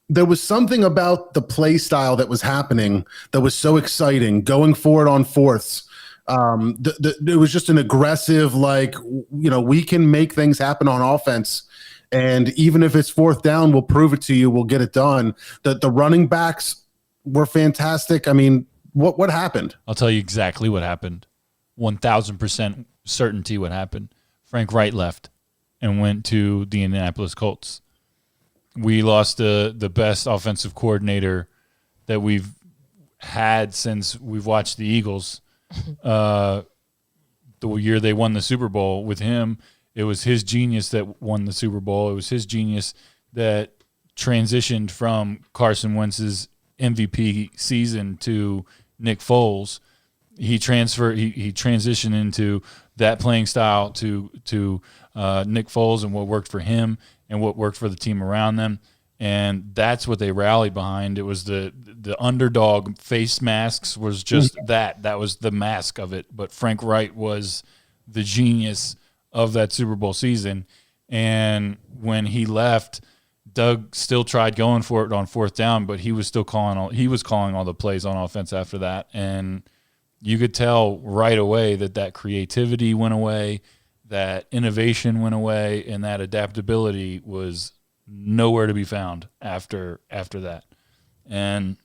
there was something about the play style that was happening that was so exciting, going for it on fourths. It was just an aggressive, like, we can make things happen on offense. And even if it's fourth down, we'll prove it to you. We'll get it done. The running backs were fantastic. I mean, what happened? I'll tell you exactly what happened. 1,000% certainty what happened. Frank Wright left and went to the Indianapolis Colts. We lost the best offensive coordinator that we've had since we've watched the Eagles. The year they won the Super Bowl with him, it was his genius that won the Super Bowl. It was his genius that transitioned from Carson Wentz's MVP season to Nick Foles. He transitioned into that playing style to Nick Foles and what worked for him and what worked for the team around them. And that's what they rallied behind. It was the underdog face masks was just that. That was the mask of it. But Frank Wright was the genius of that Super Bowl season. And when he left, Doug still tried going for it on fourth down, but he was still calling all the plays on offense after that. And you could tell right away that creativity went away, that innovation went away, and that adaptability was nowhere to be found after that. And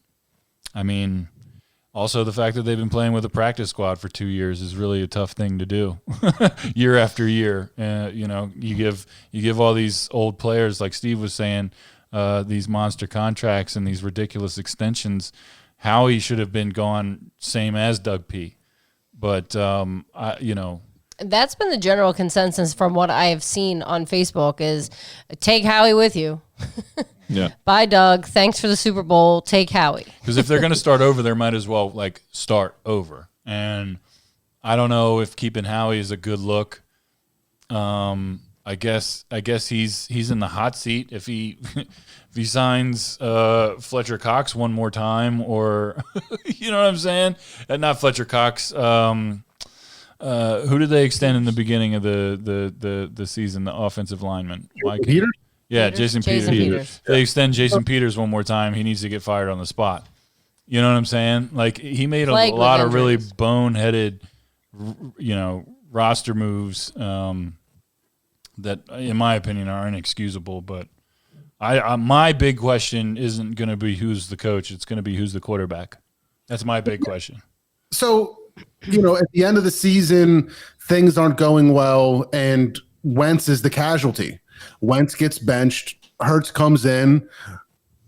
I mean, also the fact that they've been playing with a practice squad for 2 years is really a tough thing to do year after year. You give all these old players, like Steve was saying, these monster contracts and these ridiculous extensions. Howie should have been gone same as Doug P. But That's been the general consensus from what I have seen on Facebook is take Howie with you. Yeah. Bye, Doug. Thanks for the Super Bowl. Take Howie. Because if they're going to start over, they might as well start over. And I don't know if keeping Howie is a good look. I guess he's in the hot seat if he if he signs Fletcher Cox one more time, or you know what I'm saying? Not Fletcher Cox. Who did they extend in the beginning of the season? The offensive lineman, Peters? Yeah, Jason Jason Peters. Peters. They extend Jason Peters one more time. He needs to get fired on the spot. You know what I'm saying? Like, he made a lot of really boneheaded, roster moves that, in my opinion, are inexcusable. But my big question isn't going to be who's the coach. It's going to be who's the quarterback. That's my big question. So, at the end of the season, things aren't going well, and Wentz is the casualty. Wentz gets benched. Hurts comes in.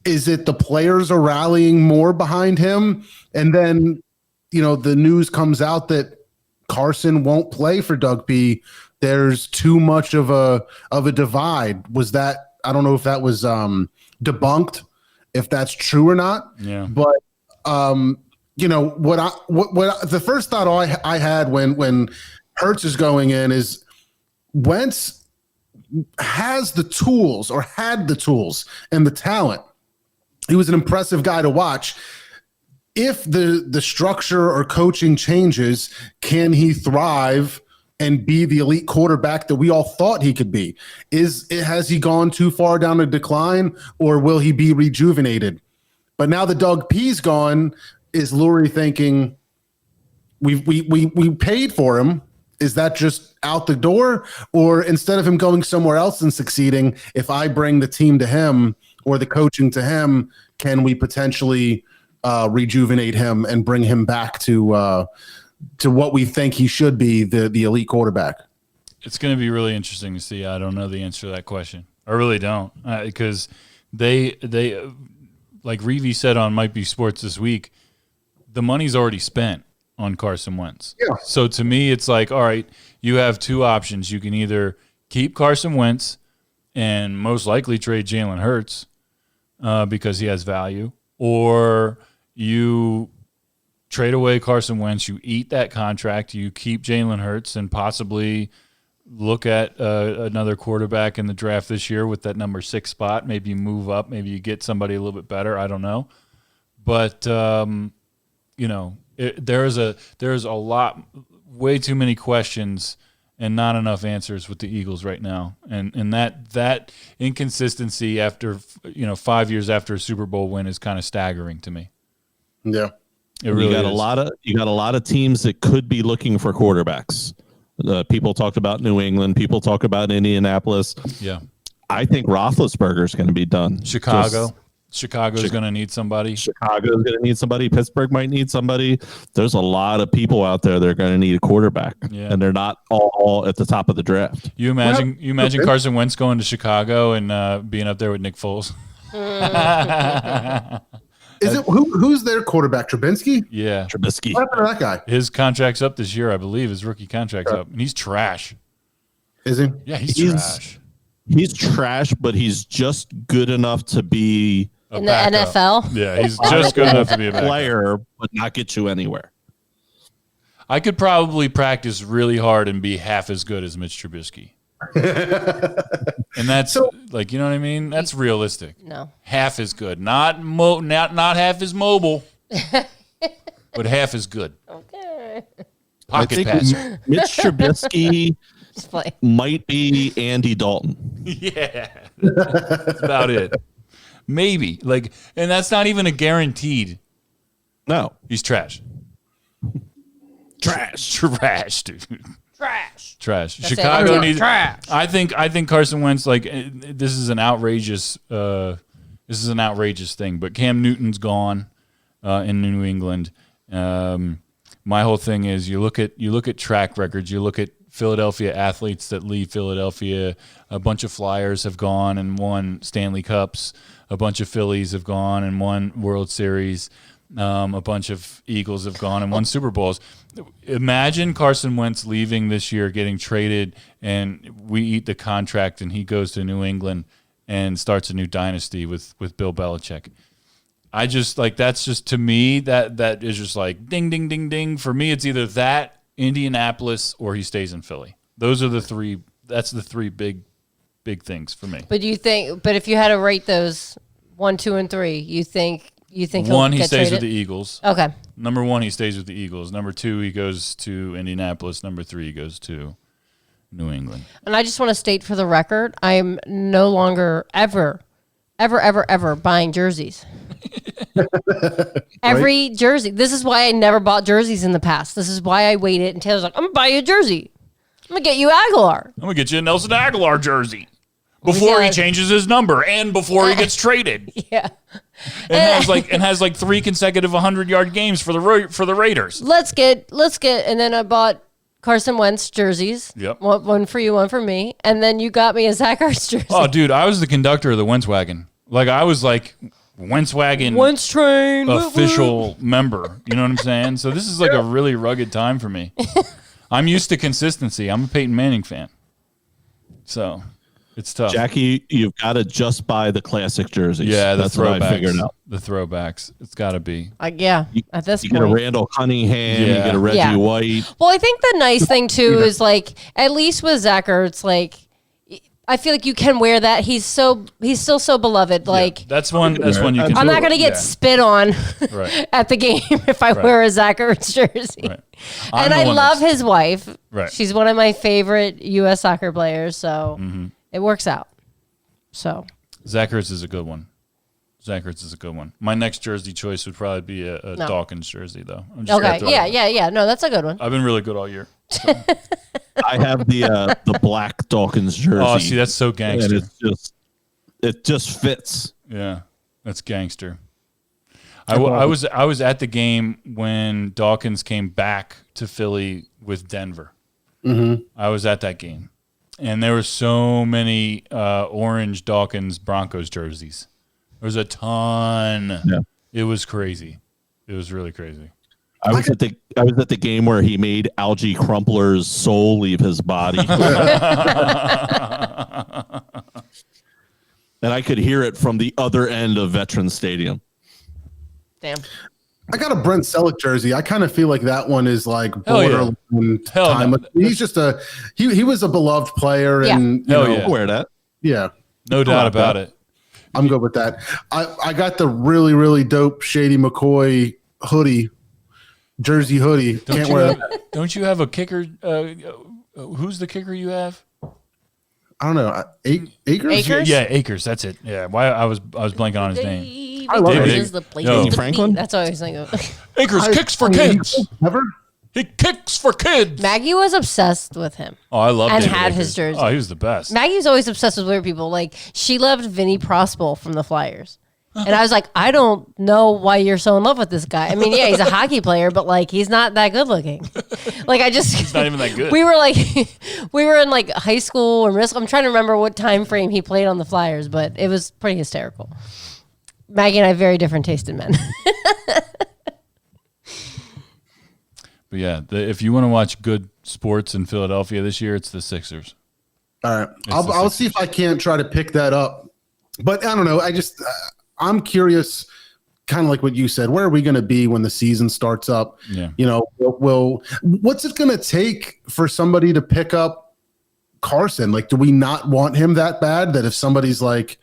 Is it the players are rallying more behind him? And then, the news comes out that Carson won't play for Doug P. There's too much of a divide. Was that, I don't know if that was debunked, if that's true or not. Yeah. But the first thought I had when Hurts is going in is Wentz has the tools, or had the tools and the talent. He was an impressive guy to watch. If the structure or coaching changes, can he thrive and be the elite quarterback that we all thought he could be? Has he gone too far down a decline, or will he be rejuvenated? But now that Doug P's gone, is Lurie thinking we paid for him? Is that just out the door? Or instead of him going somewhere else and succeeding, if I bring the team to him or the coaching to him, can we potentially rejuvenate him and bring him back to what we think he should be, the elite quarterback? It's going to be really interesting to see. I don't know the answer to that question. I really don't, because they like Reeve said on Might Be Sports this week, the money's already spent on Carson Wentz. Yeah. So to me, it's like, all right, you have two options. You can either keep Carson Wentz and most likely trade Jalen Hurts because he has value, or you trade away Carson Wentz, you eat that contract, you keep Jalen Hurts, and possibly look at another quarterback in the draft this year with that number 6 spot. Maybe you move up. Maybe you get somebody a little bit better. I don't know. But, there is a lot, way too many questions and not enough answers with the Eagles right now. And that inconsistency after 5 years after a Super Bowl win is kind of staggering to me. Yeah. It really you got is. you got a lot of teams that could be looking for quarterbacks. People talked about New England. People talk about Indianapolis. Yeah. I think Roethlisberger's going to be done. Chicago's going to need somebody. Chicago's going to need somebody. Pittsburgh might need somebody. There's a lot of people out there that are going to need a quarterback, and they're not all at the top of the draft. You imagine Carson Wentz going to Chicago and being up there with Nick Foles. Is it who's their quarterback? Trubinsky? Yeah, Trubisky. What happened to that guy? his contract's up this year, I believe. His rookie contract's up, and he's trash. Is he? Yeah, he's trash. He's trash, but he's just good enough to be A In backup. the NFL? Yeah, he's just good enough to be a backup. player, but not get you anywhere. I could probably practice really hard and be half as good as Mitch Trubisky. And that's you know what I mean? That's realistic. No. Half as good, not half as mobile, but half as good. Okay. I Pocket think passer. Mitch Trubisky Just play. might be Andy Dalton. Yeah, that's about it. Maybe and that's not even a guaranteed. No, He's trash. Trash, dude. Trash. That's Chicago it. needs Trash. I think Carson Wentz this is an outrageous thing, but Cam Newton's gone in New England. My whole thing is you look at track records, you look at Philadelphia athletes that leave Philadelphia. A bunch of Flyers have gone and won Stanley Cups. A bunch of Phillies have gone and won World Series. A bunch of Eagles have gone and won Super Bowls. Imagine Carson Wentz leaving this year, getting traded, and we eat the contract, and he goes to New England and starts a new dynasty with Bill Belichick. I just that's just, to me, that is just ding, ding, ding, ding. For me, it's either that, Indianapolis, or he stays in Philly. Those are the three. That's the three big things for me. But if you had to rate those 1, 2, and 3, you think he'll One, he get stays with traded? the Eagles. Okay. Number 1, he stays with the Eagles. Number 2, he goes to Indianapolis. Number 3, he goes to New England. And I just want to state for the record, I am no longer ever buying jerseys. Every jersey. This is why I never bought jerseys in the past. This is why I waited. And Taylor's like, I'm going to buy you a jersey. I'm going to get you Aguilar. I'm going to get you a Nelson Aguilar jersey before he changes his number and before he gets traded. Yeah. And has 3 consecutive 100-yard games for the Raiders. Let's get. And then I bought Carson Wentz jerseys. Yep. One for you, one for me. And then you got me a Zach Ertz jersey. Oh, dude, I was the conductor of the Wentz wagon. I was Wentz wagon Wentz train. official member. You know what I'm saying? So this is a really rugged time for me. I'm used to consistency. I'm a Peyton Manning fan. So it's tough. Jackie, you've got to just buy the classic jerseys. Yeah, that's what I figured out. The throwbacks. It's got to be. Yeah, at this You point. get a Randall Cunningham, you Yeah. get a Reggie Yeah. White. Well, I think the nice thing too is at least with Zach Ertz, I feel like you can wear that. He's still so beloved. That's one you can I'm do. not gonna get Yeah. spit on Right. at the game if I wear a Zach Ertz jersey. Right. I'm And the I one love that's- his wife. Right. She's one of my favorite U.S. soccer players, so it works out. So Zach Ertz is a good one. My next jersey choice would probably be a Dawkins jersey, though. I'm just gonna okay, throw it out. yeah. No, that's a good one. I've been really good all year. I have the black Dawkins jersey. Oh, see, that's so and gangster. it just fits. Yeah, that's gangster. I was at the game when Dawkins came back to Philly with Denver. Mm-hmm. I was at that game, and there were so many orange Dawkins Broncos jerseys. There was a ton. Yeah. It was crazy. It was really crazy. I was at the game where he made Algie Crumpler's soul leave his body. And I could hear it from the other end of Veterans Stadium. Damn. I got a Brent Selleck jersey. I kind of feel like that one is like Hell yeah. borderline Hell time. no. He's just he was a beloved player, Yeah. and you Hell know, yeah. I'll wear that. yeah, No doubt about it. I'm good with that. I got the really, really dope Shady McCoy hoodie, jersey hoodie. Can't wear that. Don't you have a kicker? Who's the kicker you have? I don't know. Acres? Akers? Yeah, Akers. That's it. Yeah. Why I was blanking on his name. I love David it. is the place Yo. to be. Franklin? That's what I was thinking. Akers kicks for kids. Ever? He kicks for kids. Maggie was obsessed with him. Oh, I love And David had Akers. his jersey. Oh, he was the best. Maggie's always obsessed with weird people. Like, she loved Vinny Prospel from the Flyers. And I was like, I don't know why you're so in love with this guy. I mean, yeah, he's a hockey player, but like, he's not that good looking. Like, I just. He's not even that good. We were like, we were in like high school or middle school. I'm trying to remember what time frame he played on the Flyers, but it was pretty hysterical. Maggie and I have very different taste in men. But yeah, if you want to watch good sports in Philadelphia this year, it's the Sixers. All right. the I'll see if I can't try to pick that up. But I don't know. I just, I'm curious, kind of like what you said. Where are we going to be when the season starts up? Yeah. You know, what's it going to take for somebody to pick up Carson? Like, do we not want him that bad that if somebody's like,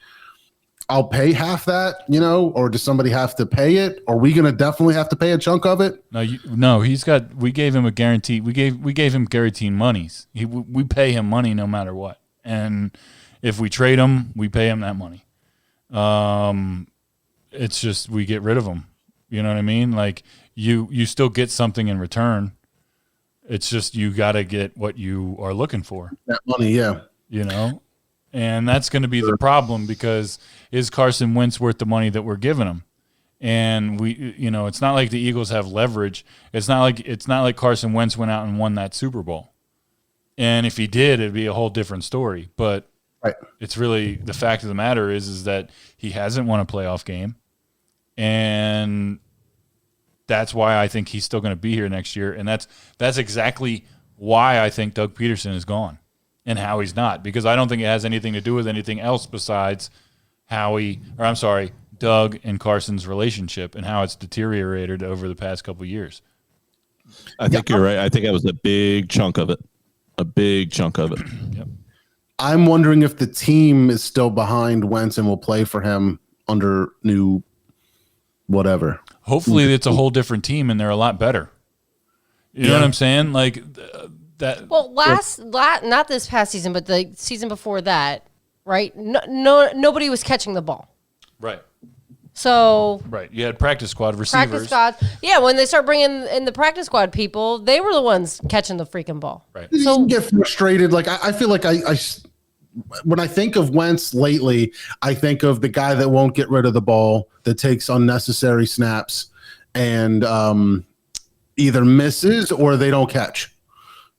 I'll pay half that, you know, or does somebody have to pay it? Are we going to definitely have to pay a chunk of it? No, he's got. We gave him a guarantee. We gave him guaranteed monies. We pay him money no matter what, and if we trade him, we pay him that money. It's just we get rid of him. You know what I mean? Like you still get something in return. It's just you got to get what you are looking for. That money, yeah. You know, and that's going to be the problem because is Carson Wentz worth the money that we're giving him? And we, you know, it's not like the Eagles have leverage. It's not like Carson Wentz went out and won that Super Bowl. And if he did, it'd be a whole different story. But Right. it's really the fact of the matter is that he hasn't won a playoff game, and that's why I think he's still going to be here next year. And that's exactly why I think Doug Peterson is gone and Howie's not, because I don't think it has anything to do with anything else besides Doug and Carson's relationship and how it's deteriorated over the past couple of years. I think you're right. I think that was a big chunk of it. A big chunk of it. Yep. I'm wondering if the team is still behind Wentz and will play for him under new whatever. Hopefully it's a whole different team and they're a lot better. You know what I'm saying? Like that. Well, not this past season, but the season before that, right? Nobody was catching the ball. Right. So Right. You had practice squad receivers. practice squad, yeah. When they start bringing in the practice squad people, they were the ones catching the freaking ball. Right. So you get frustrated. Like I feel like I when I think of Wentz lately, I think of the guy that won't get rid of the ball, that takes unnecessary snaps, and either misses or they don't catch.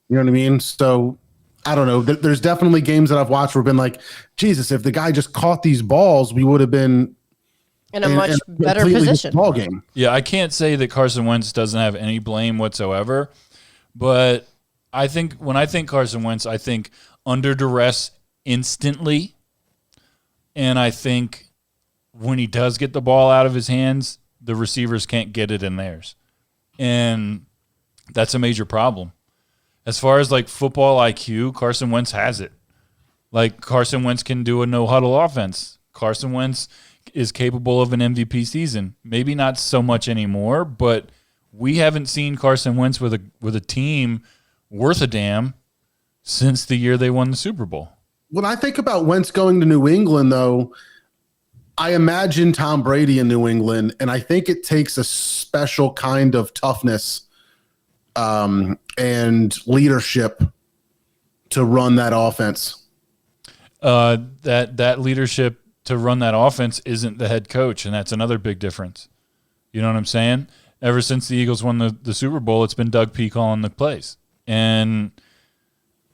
You know what I mean? So I don't know. There's definitely games that I've watched where I've been like, Jesus, if the guy just caught these balls, we would have been In a much better completely position. different ball game. Yeah, I can't say that Carson Wentz doesn't have any blame whatsoever, but I think when I think Carson Wentz, I think under duress instantly, and I think when he does get the ball out of his hands, the receivers can't get it in theirs, and that's a major problem. As far as like football IQ, Carson Wentz has it. Like Carson Wentz can do a no huddle offense. Carson Wentz is capable of an MVP season. Maybe not so much anymore, but we haven't seen Carson Wentz with a team worth a damn since the year they won the Super Bowl. When I think about Wentz going to New England, though, I imagine Tom Brady in New England, and I think it takes a special kind of toughness and leadership to run that offense. That leadership to run that offense isn't the head coach, and that's another big difference. You know what I'm saying? Ever since the Eagles won the Super Bowl, it's been Doug P calling the plays. And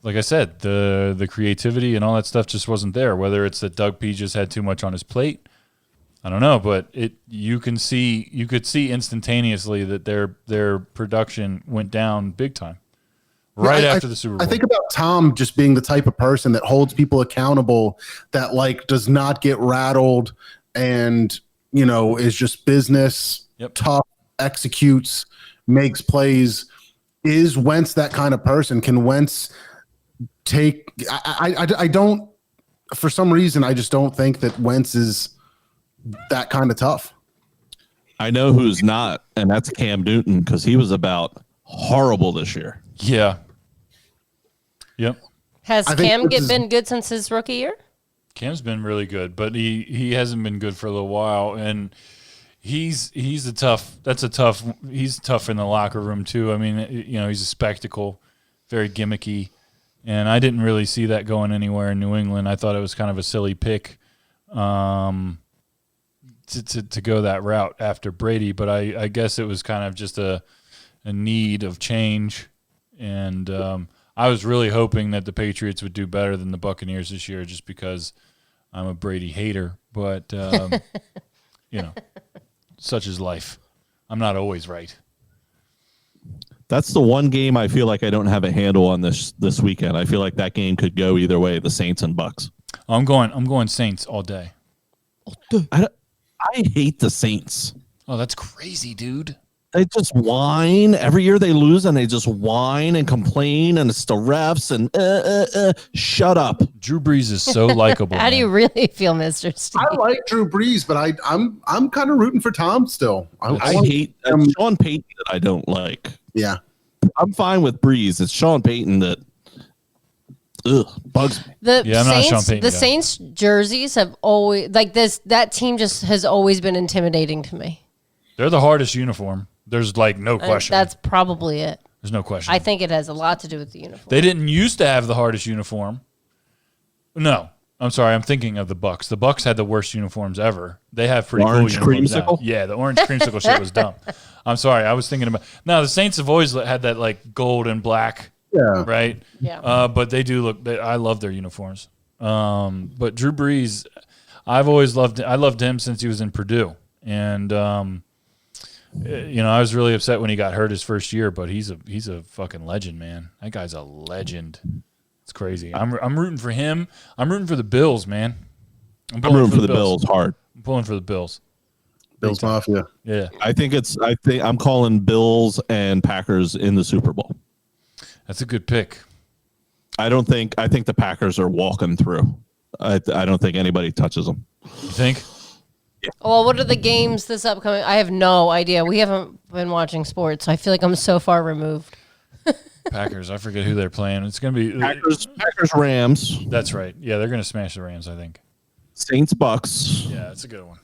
like I said, the creativity and all that stuff just wasn't there. Whether it's that Doug P just had too much on his plate, I don't know, but you could see instantaneously that their production went down big time after the Super Bowl. I think about Tom just being the type of person that holds people accountable, that like does not get rattled, and you know is just business, Yep. tough, executes, makes plays. Is Wentz that kind of person? Can Wentz take? I don't. For some reason, I just don't think that Wentz is that kind of tough. I know who's not, and that's Cam Newton, because he was about horrible this year. Yeah. Yep. Has I think Cam this is- been good since his rookie year? Cam's been really good, but he hasn't been good for a little while, and he's tough in the locker room too. I mean, you know, he's a spectacle, very gimmicky, and I didn't really see that going anywhere in New England. I thought it was kind of a silly pick to go that route after Brady, but I guess it was kind of just a need of change, and I was really hoping that the Patriots would do better than the Buccaneers this year, just because I'm a Brady hater. But you know, such is life. I'm not always right. That's the one game I feel like I don't have a handle on this weekend. I feel like that game could go either way, the Saints and Bucks. I'm going Saints all day. I hate the Saints. Oh, that's crazy, dude. They just whine. Every year they lose, and they just whine and complain, and it's the refs, and shut up. Drew Brees is so likable. How do you really feel, Mr. Steve? I like Drew Brees, but I'm kind of rooting for Tom still. I hate Sean Payton that I don't like. Yeah. I'm fine with Breeze. It's Sean Payton that bugs me. The Yeah, I'm not a Sean Saints, Payton the guy. Saints jerseys have always like this. That team just has always been intimidating to me. They're the hardest uniform. There's like no And question. that's probably it. There's no question. I think it has a lot to do with the uniform. They didn't used to have the hardest uniform. No, I'm sorry. I'm thinking of the Bucks. The Bucks had the worst uniforms ever. They have pretty Orange cool uniforms now. creamsicle? Yeah, the orange creamsicle shit was dumb. I'm sorry. I was thinking about. No, the Saints have always had that like gold and black. Yeah. Right. Yeah. But they do look. I love their uniforms. But Drew Brees, I've always loved. I loved him since he was in Purdue, and you know, I was really upset when he got hurt his first year. But he's a fucking legend, man. That guy's a legend. It's crazy. I'm rooting for him. I'm rooting for the Bills, man. I'm rooting for the Bills hard. I'm pulling for the Bills. Bills Mafia. Yeah, I think I'm calling Bills and Packers in the Super Bowl. that's a good pick. I think the Packers are walking through. I don't think anybody touches them. You think? Well, what are the games this upcoming? I have no idea. We haven't been watching sports. I feel like I'm so far removed. Packers. I forget who they're playing. It's gonna be Packers, Rams, That's right. Yeah, they're gonna smash the Rams. I think. Saints, Bucks. Yeah, that's a good one.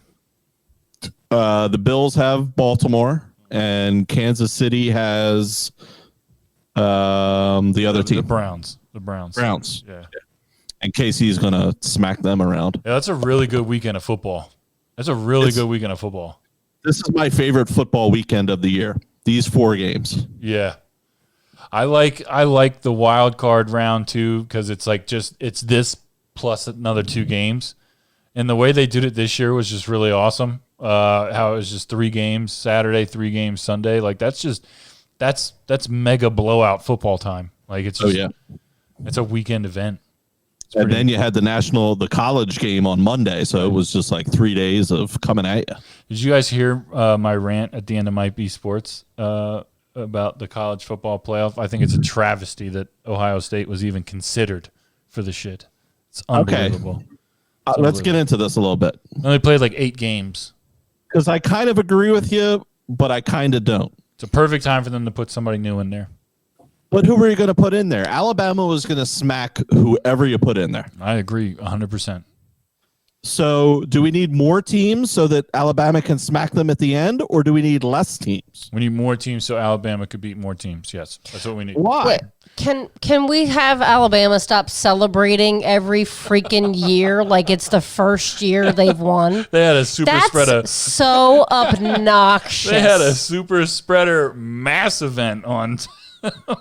The Bills have Baltimore, and Kansas City has the other The team, Browns. The Browns. Browns. Yeah. And KC's gonna smack them around. Yeah, that's a really good weekend of football. That's a really good weekend of football. This is my favorite football weekend of the year. These 4 games. Yeah. I like the wild card round too, because it's like it's this plus another 2 games. And the way they did it this year was just really awesome. How it was just 3 games Saturday, 3 games Sunday. Like that's mega blowout football time. Like it's just, it's a weekend event. And then you had the college game on Monday, so it was just like 3 days of coming at you. Did you guys hear my rant at the end of Might Be Sports about the college football playoff? I think it's a travesty that Ohio State was even considered for the shit. It's unbelievable. Let's get into this a little bit. They only played like 8 games. Because I kind of agree with you, but I kind of don't. It's a perfect time for them to put somebody new in there. But who were you going to put in there? Alabama was going to smack whoever you put in there. I agree 100%. So do we need more teams so that Alabama can smack them at the end, or do we need less teams? We need more teams so Alabama could beat more teams. Yes, that's what we need. Why? Wait, can we have Alabama stop celebrating every freaking year like it's the first year they've won? They had a super That's spreader. so obnoxious. They had a super spreader mass event on.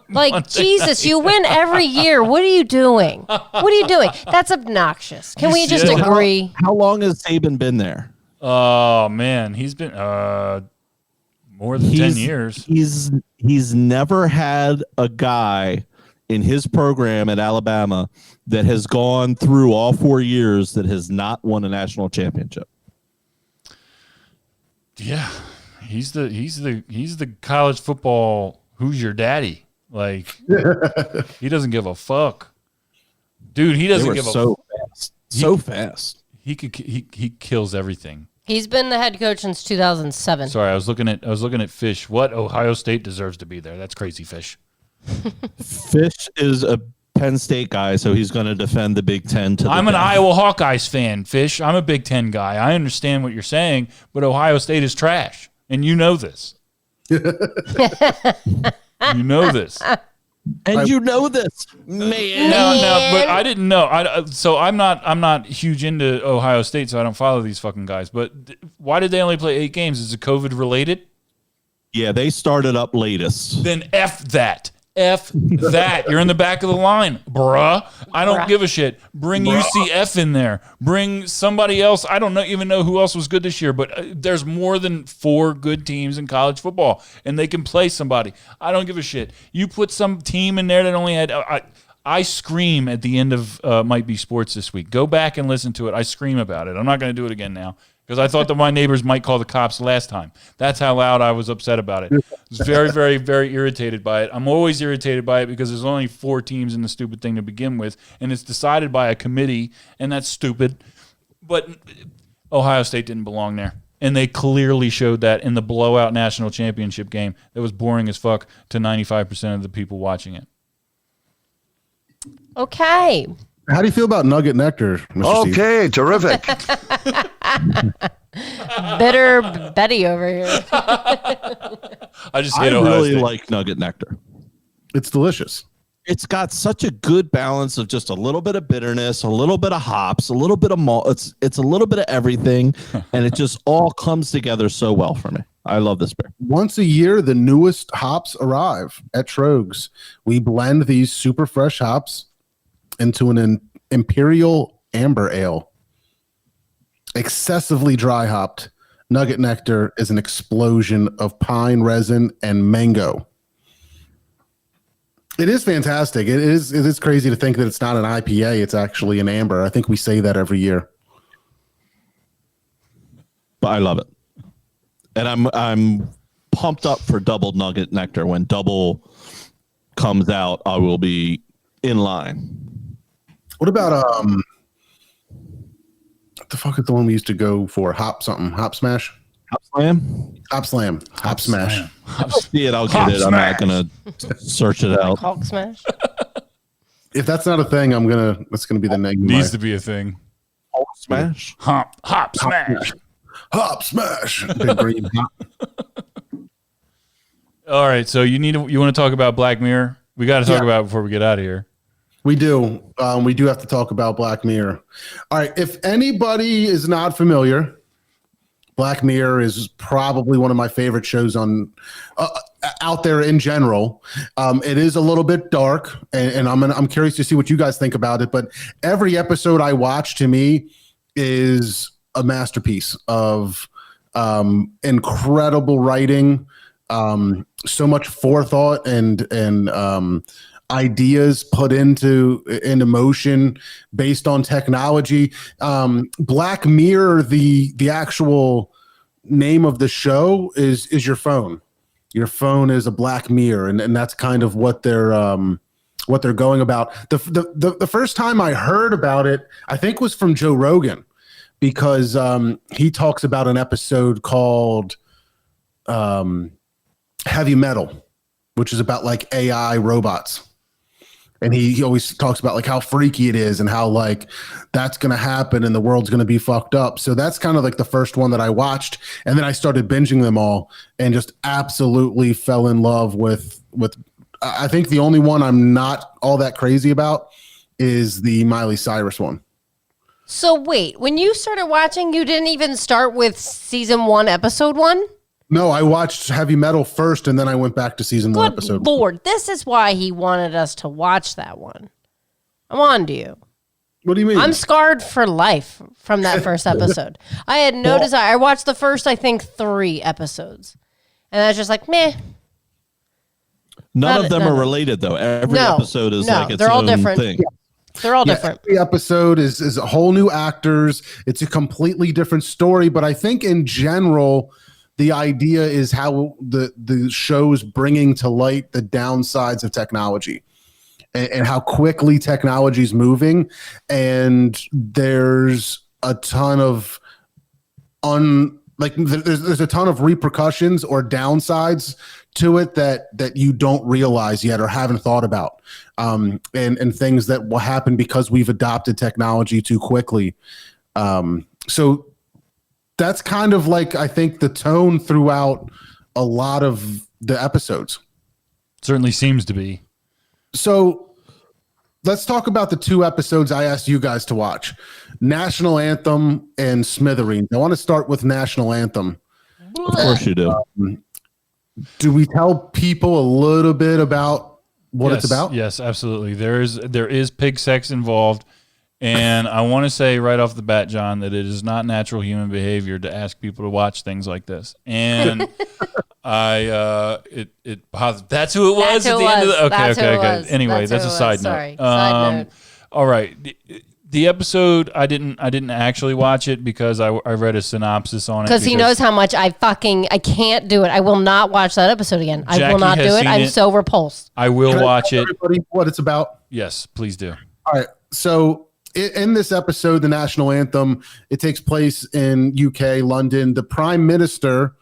Like, Jesus, you win every year. What are you doing? What are you doing? That's obnoxious. Can we just Yeah. agree? How long has Saban been there? Oh man, he's been more than 10 years. He's never had a guy in his program at Alabama that has gone through all 4 years that has not won a national championship. Yeah, He's the college football. Who's your daddy? Like he doesn't give a fuck, dude. He They doesn't were give a so fast. So fast. he kills everything. He's been the head coach since 2007. Sorry, I was looking at Fish. What Ohio State deserves to be there? That's crazy, Fish. Fish is a Penn State guy, so he's going to defend the Big Ten to the I'm an death. Iowa Hawkeyes fan, Fish. I'm a Big Ten guy. I understand what you're saying, but Ohio State is trash, and you know this. You know this. And you know this, man. No, but I didn't know. So I'm not huge into Ohio State, so I don't follow these fucking guys. But why did they only play 8 games? Is it COVID related? Yeah, they started up latest. Then F that. F that. You're in the back of the line, bruh. I don't give a shit. Bring UCF in there. Bring somebody else. I don't even know who else was good this year, but there's more than 4 good teams in college football, and they can play somebody. I don't give a shit. You put some team in there that only had I scream at the end of Might Be Sports this week. Go back and listen to it. I scream about it. I'm not going to do it again now because I thought that my neighbors might call the cops last time. That's how loud I was upset about it. I was very, very, very irritated by it. I'm always irritated by it because there's only 4 teams in the stupid thing to begin with, and it's decided by a committee, and that's stupid. But Ohio State didn't belong there. And they clearly showed that in the blowout national championship game that was boring as fuck to 95% of the people watching it. Okay. How do you feel about Nugget Nectar, Mr. Steve? Okay, terrific. Bitter Betty over here. I just I hate Ohio really State. like Nugget Nectar. It's delicious. It's got such a good balance of just a little bit of bitterness, a little bit of hops, a little bit of malt. It's a little bit of everything, and it just all comes together so well for me. I love this beer. Once a year, the newest hops arrive at Trogs. We blend these super fresh hops into an Imperial Amber Ale. Excessively dry hopped. Nugget Nectar is an explosion of pine resin and mango. It is fantastic. It is crazy to think that it's not an IPA. It's actually an amber. I think we say that every year. But I love it. And I'm pumped up for Double Nugget Nectar. When Double comes out, I will be in line. What about what the fuck is the one we used to go for? Hop something. Hop Smash? Hop Slam? Hop Slam. Hop Smash. I'll see it. I'll get it. I'm not going to search it out. Hulk smash. If that's not a thing, that's gonna be the name. Needs to be a thing. Hulk Smash? Hop smash. Hop Smash. Big green hop. All right, so you want to talk about Black Mirror? We got to talk about it before we get out of here. We do. We do have to talk about Black Mirror. All right. If anybody is not familiar, Black Mirror is probably one of my favorite shows on out there in general. It is a little bit dark, and I'm curious to see what you guys think about it. But every episode I watch, to me, is a masterpiece of incredible writing, so much forethought and ideas put into motion based on technology. Black Mirror, the actual name of the show is your phone. Your phone is a black mirror, and that's kind of what they're going about. The first time I heard about it, I think was from Joe Rogan, because he talks about an episode called Heavy Metal, which is about like AI robots. And he always talks about like how freaky it is and how like that's going to happen and the world's going to be fucked up. So that's kind of like the first one that I watched. And then I started binging them all and just absolutely fell in love with I think the only one I'm not all that crazy about is the Miley Cyrus one. So wait, when you started watching, you didn't even start with season 1, episode 1? No, I watched Heavy Metal first, and then I went back to season 1, episode 1. Good Lord, this is why he wanted us to watch that one. I'm on to you. What do you mean? I'm scarred for life from that first episode. I had no desire. I watched the first, I think, 3 episodes. And I was just like, meh. None of them are related, though. Every episode is like its they're all own different. thing. They're all different. Every episode is a whole new actors. It's a completely different story. But I think in general, the idea is how the show's bringing to light the downsides of technology and how quickly technology is moving, and there's a ton of there's a ton of repercussions or downsides to it that you don't realize yet or haven't thought about, and things that will happen because we've adopted technology too quickly. So that's kind of like, I think, the tone throughout a lot of the episodes. Certainly seems to be. So let's talk about the 2 episodes I asked you guys to watch, National Anthem and Smithereens. I want to start with National Anthem. Of course you do. Do we tell people a little bit about what it's about? Yes, absolutely. There is pig sex involved, and I want to say right off the bat, John, that it is not natural human behavior to ask people to watch things like this. And that's who it was at the end of the. Okay. Anyway, that's a side note. Sorry. Side note. All right. The episode, I didn't actually watch it because I read a synopsis on it. Because he knows how much I can't do it. I will not watch that episode again. I Jackie will not do has it. seen I'm it. so repulsed. I will Can I watch tell it. everybody what it's about? Yes, please do. All right. So in this episode, the National Anthem, it takes place in UK, London. The Prime Minister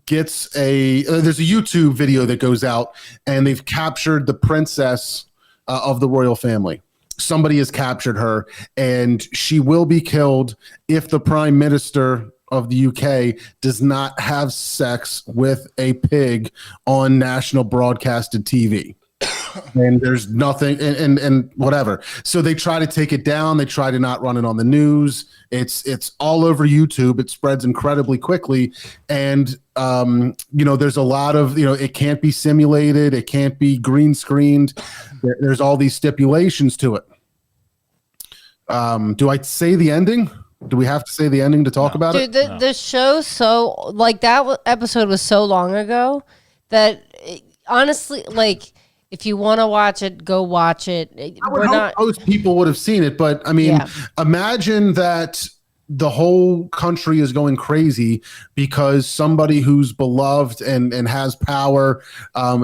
gets there's a YouTube video that goes out, and they've captured the princess of the royal family. Somebody has captured her, and she will be killed if the Prime Minister of the UK does not have sex with a pig on national broadcasted TV. And there's nothing and whatever. So they try to take it down. They try to not run it on the news. It's all over YouTube. It spreads incredibly quickly. And, there's a lot of, it can't be simulated. It can't be green screened. There's all these stipulations to it. Do I say the ending? Do we have to say the ending to talk about it? Dude, the show, that episode was so long ago that honestly, if you want to watch it, go watch it. I would hope most people would have seen it, but I mean, imagine that the whole country is going crazy because somebody who's beloved and has power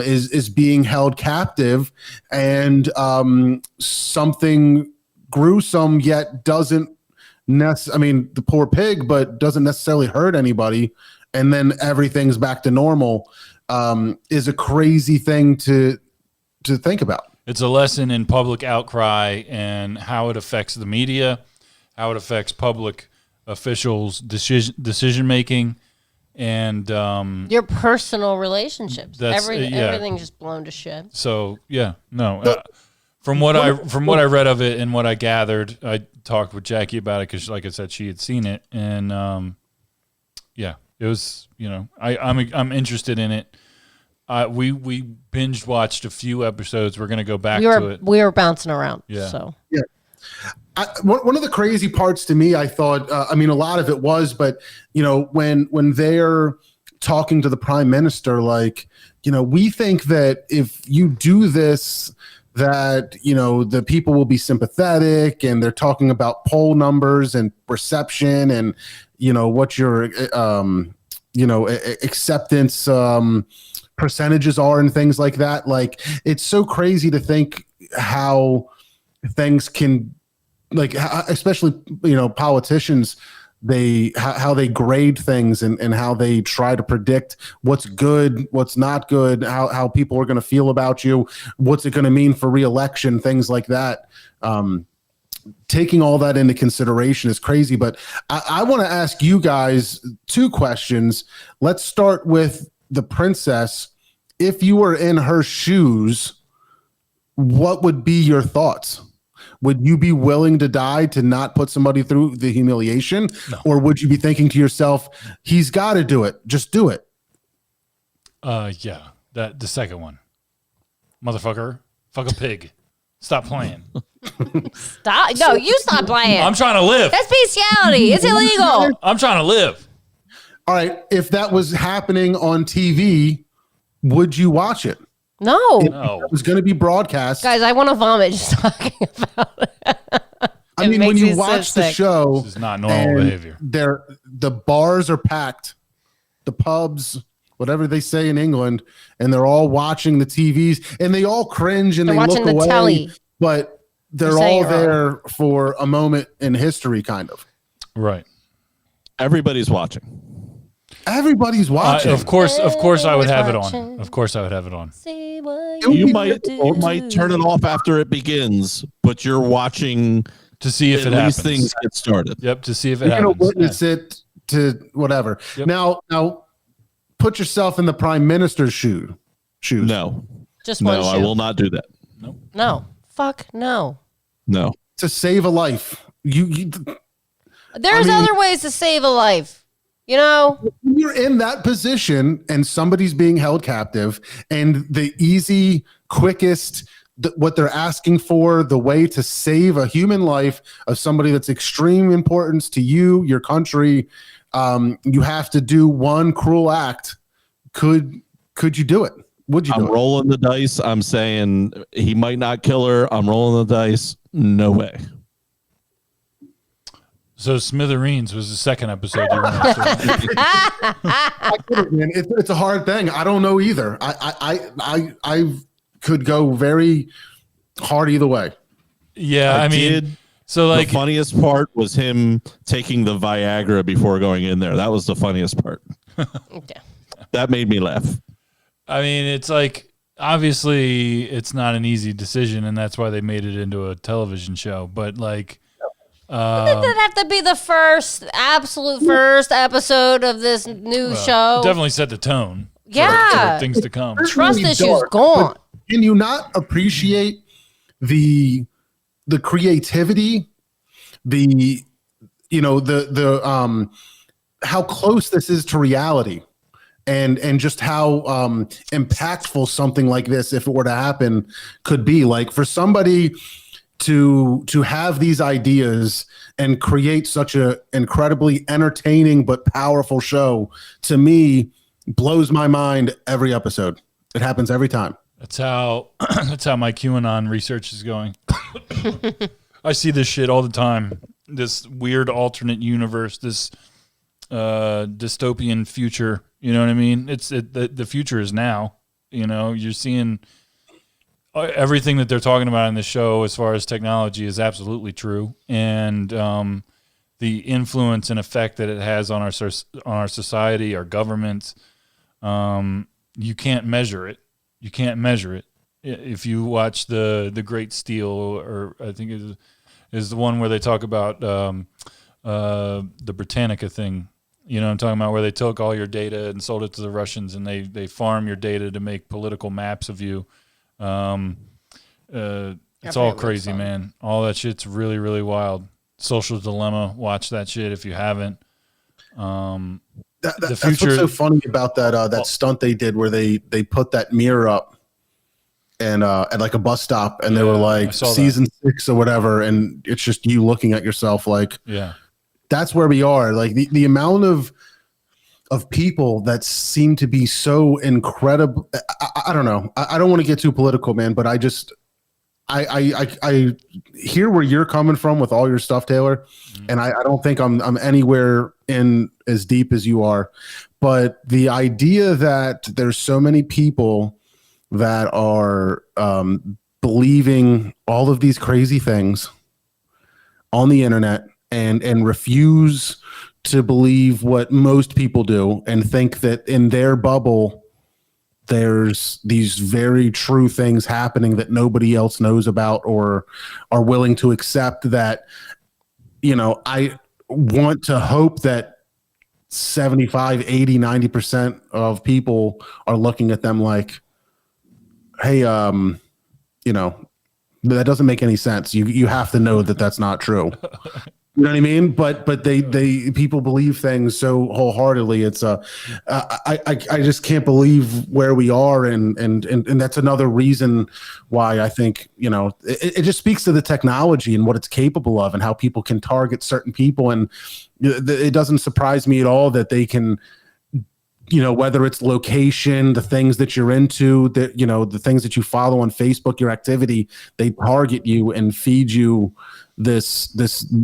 is being held captive, and something gruesome yet doesn't the poor pig, but doesn't necessarily hurt anybody, and then everything's back to normal, is a crazy thing to think about. It's a lesson in public outcry and how it affects the media, how it affects public officials' decision making, and your personal relationships. That's- Everything's just blown to shit. so from what I read of it and what I gathered, I talked with Jackie about it because, like I said, she had seen it, and it was I'm interested in it. We binge watched a few episodes. We're gonna go back to it. We were bouncing around. Yeah. So Yeah. One of the crazy parts to me, I thought, a lot of it was, but when they're talking to the Prime Minister, we think that if you do this, that the people will be sympathetic, and they're talking about poll numbers and perception and what your acceptance percentages are and things like that. It's so crazy to think how things can, especially politicians, how they grade things and how they try to predict what's good, what's not good, how people are going to feel about you, what's it going to mean for re-election, things like that. Taking all that into consideration is crazy. But I want to ask you guys 2 questions. Let's start with the princess. If you were in her shoes, what would be your thoughts? Would you be willing to die to not put somebody through the humiliation? No. Or would you be thinking to yourself, he's got to do it, just do it? The second one, motherfucker, fuck a pig, stop playing. stop. No, you stop playing. I'm trying to live. That's bestiality. It's illegal. I'm trying to live. All right, if that was happening on TV, would you watch it? No. No. It was going to be broadcast. Guys, I want to vomit just talking about it. I mean, makes when me you so watch the sick. show, This is not normal and behavior. the bars are packed the pubs, whatever they say in England, and they're all watching the TVs, and they all cringe and They're they look watching the away, telly. but they're You're saying all it wrong. there for a moment in history, kind of. Right. Everybody's watching. Everybody's watching. Of course, I would have it on. Watching. Of course, I would have it on. See what You You do. might turn it off after it begins, but you're watching To see if at it least happens. things get started. Yep, to see if it You're gonna happens. witness it to whatever. Yep. Now, put yourself in the prime minister's shoes. No, Just one no, shoe. I will not do that. No. Fuck no. No. To save a life. There's mean- other ways to save a life. You know? When you're in that position and somebody's being held captive, and the easy, quickest, what they're asking for, the way to save a human life of somebody that's extreme importance to you, your country, you have to do one cruel act. Could you do it? Would you I'm do it? rolling the dice. I'm saying he might not kill her. I'm rolling the dice. No way. So Smithereens was the second episode you wanted to. Man, it's a hard thing. I don't know either. I could go very hard either way. Yeah, I mean, did. so like, The funniest part was him taking the Viagra before going in there. That was the funniest part. Yeah. That made me laugh. Uh, I mean, it's like obviously it's not an easy decision, and that's why they made it into a television show. But like, Did that have to be the absolute first episode of this new show? definitely set the tone. for- Yeah. for things to come. Trust really issues dark, gone. but can you not appreciate the creativity, the how close this is to reality, and just how impactful something like this, if it were to happen, could be. Like, for somebody to have these ideas and create such a incredibly entertaining but powerful show, to me, blows my mind every episode. It happens every time. That's how my QAnon research is going. I see this shit all the time. This weird alternate universe, this dystopian future. You know what I mean? The future is now. You know, you're seeing everything that they're talking about in the show as far as technology is absolutely true, and the influence and effect that it has on our society, our governments. You can't measure it. You can't measure it. If you watch the Great Steel, or I think it is the one where they talk about the Britannica thing. You know what I'm talking about, where they took all your data and sold it to the Russians, and they farm your data to make political maps of you. It's all crazy, man. All that shit's really, really wild. Social Dilemma. Watch that shit if you haven't. That's what's so funny about that stunt they did, where they put that mirror up and at like a bus stop, and they were I like saw that. season 6 or whatever, and it's just you looking at yourself like, Yeah. that's where we are. Like the amount of people that seem to be so incredible. I don't know. I don't want to get too political, man, but I hear where you're coming from with all your stuff, Taylor, and I don't think I'm anywhere in as deep as you are. But the idea that there's so many people that are believing all of these crazy things on the internet and refuse to believe what most people do, and think that in their bubble there's these very true things happening that nobody else knows about or are willing to accept, that, you know, I want to hope that 75, 80, 90% of people are looking at them like, hey, you know, that doesn't make any sense. You have to know that that's not true. You know what I mean? But they people believe things so wholeheartedly. It's I just can't believe where we are, and that's another reason why I think, you know, it just speaks to the technology and what it's capable of, and how people can target certain people. And it doesn't surprise me at all that they can whether it's location, the things that you're into, that, the things that you follow on Facebook, your activity, they target you and feed you this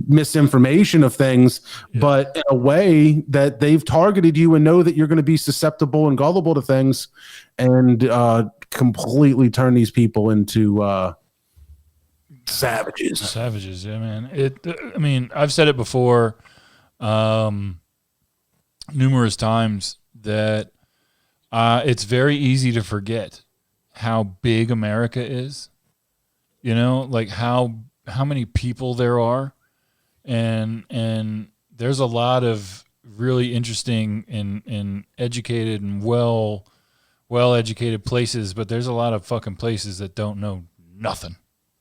misinformation of things, but in a way that they've targeted you and know that you're going to be susceptible and gullible to things, and completely turn these people into savages. Savages, yeah, man. I mean, I've said it before, numerous times, that it's very easy to forget how big America is. Like how many people there are, and there's a lot of really interesting and educated and well educated places, but there's a lot of fucking places that don't know nothing.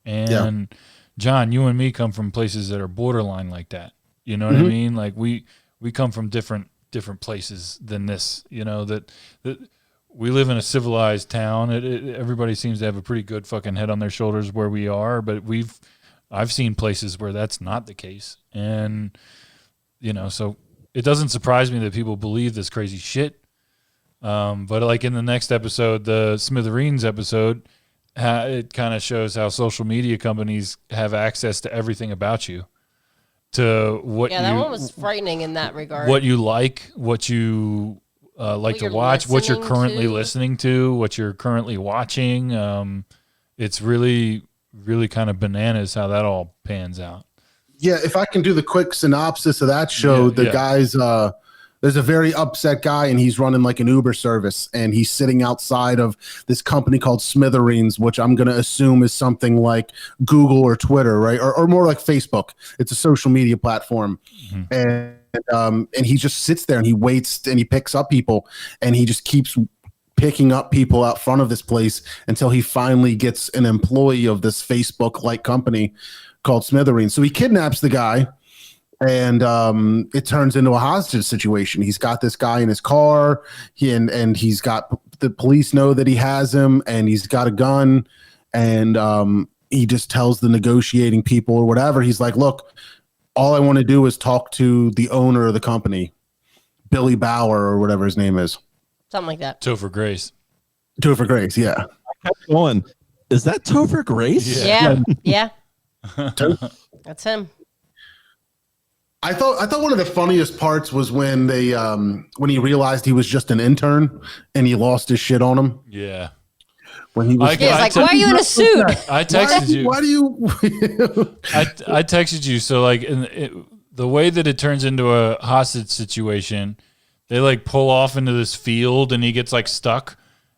And John, you and me come from places that are borderline like that. You know what I mean? Like we come from different places than this. That we live in a civilized town. Everybody seems to have a pretty good fucking head on their shoulders where we are, but I've seen places where that's not the case. And, so it doesn't surprise me that people believe this crazy shit. But like in the next episode, the Smithereens episode, it kind of shows how social media companies have access to everything about you. To what that one was frightening in that regard. What you like, what you like to watch, what you're currently listening to, what you're currently watching. It's really kind of bananas how that all pans out. Yeah, if I can do the quick synopsis of that show, guy's there's a very upset guy, and he's running like an Uber service, and he's sitting outside of this company called Smithereens, which I'm going to assume is something like Google or Twitter, right? Or more like Facebook. It's a social media platform. And he just sits there and he waits and he picks up people, and he just keeps picking up people out front of this place until he finally gets an employee of this Facebook-like company called Smithereens. So he kidnaps the guy, and it turns into a hostage situation. He's got this guy in his car, and he's got the police know that he has him, and he's got a gun, and he just tells the negotiating people or whatever. He's like, look, all I want to do is talk to the owner of the company, Billy Bauer or whatever his name is. Something like that. Topher Grace. Topher Grace, yeah. I kept going, is that Topher Grace? Yeah. That's him. I thought one of the funniest parts was when they when he realized he was just an intern and he lost his shit on him. Yeah. When he was It's like, why are you in a suit? I texted you. Why do you I texted you. So like the way that it turns into a hostage situation, they like pull off into this field and he gets like stuck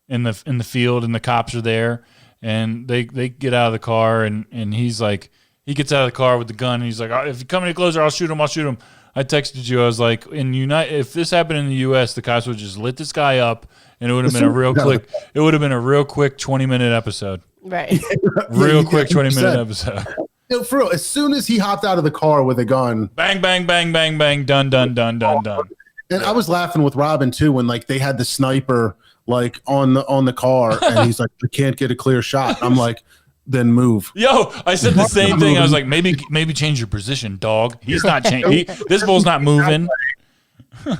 in the field and the cops are there and they get out of the car and he's like, he gets out of the car with the gun and he's like, if you come any closer, I'll shoot him. I texted you. I was like, if this happened in the U.S., the cops would just lit this guy up, and it would have been a real quick. It would have been a real quick 20-minute episode. Right. Real quick 20-minute episode. For real, as soon as he hopped out of the car with a gun, bang, bang, bang, bang, bang, done. And I was laughing with Robin too when like they had the sniper like on the car, and he's like, I can't get a clear shot. I'm like, then move. Yo, I said the same thing. I was like, maybe change your position, dog. He's not changing. This bull's not moving.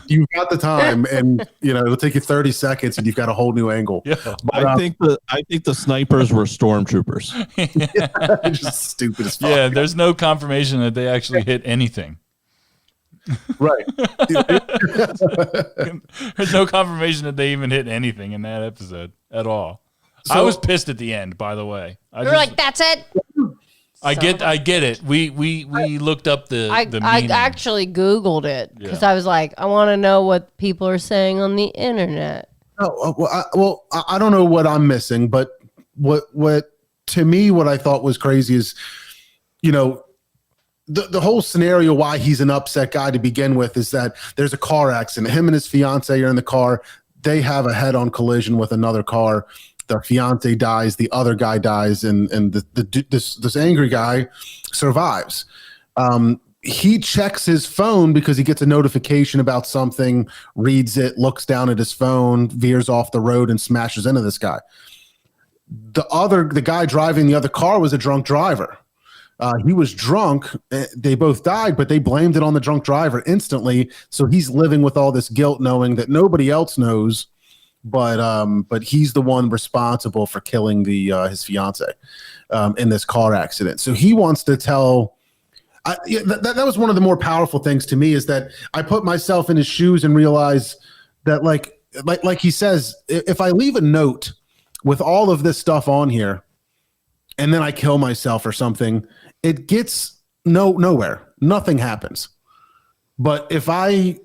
You've got the time, and it'll take you 30 seconds, and you've got a whole new angle. Yeah. But, I think the snipers were stormtroopers. just stupid as fuck. Yeah, there's no confirmation that they actually hit anything. Right. There's no confirmation that they even hit anything in that episode at all. So, I was pissed at the end, by the way. You're like, that's it. I get it. We looked up the I meaning. actually Googled it because I was like, I want to know what people are saying on the internet. I don't know what I'm missing, but what to me, what I thought was crazy is, the whole scenario why he's an upset guy to begin with is that there's a car accident. Him and his fiance are in the car. They have a head-on collision with another car. Their fiance dies, the other guy dies, and this angry guy survives. He checks his phone because he gets a notification about something, reads it, looks down at his phone, veers off the road, and smashes into this guy. The guy driving the other car was a drunk driver. He was drunk. They both died, but they blamed it on the drunk driver instantly. So he's living with all this guilt, knowing that nobody else knows, but he's the one responsible for killing his fiance in this car accident. So he wants to tell. That was one of the more powerful things to me, is that I put myself in his shoes and realize that, like he says, if I leave a note with all of this stuff on here, and then I kill myself or something, it gets nowhere. Nothing happens. But if I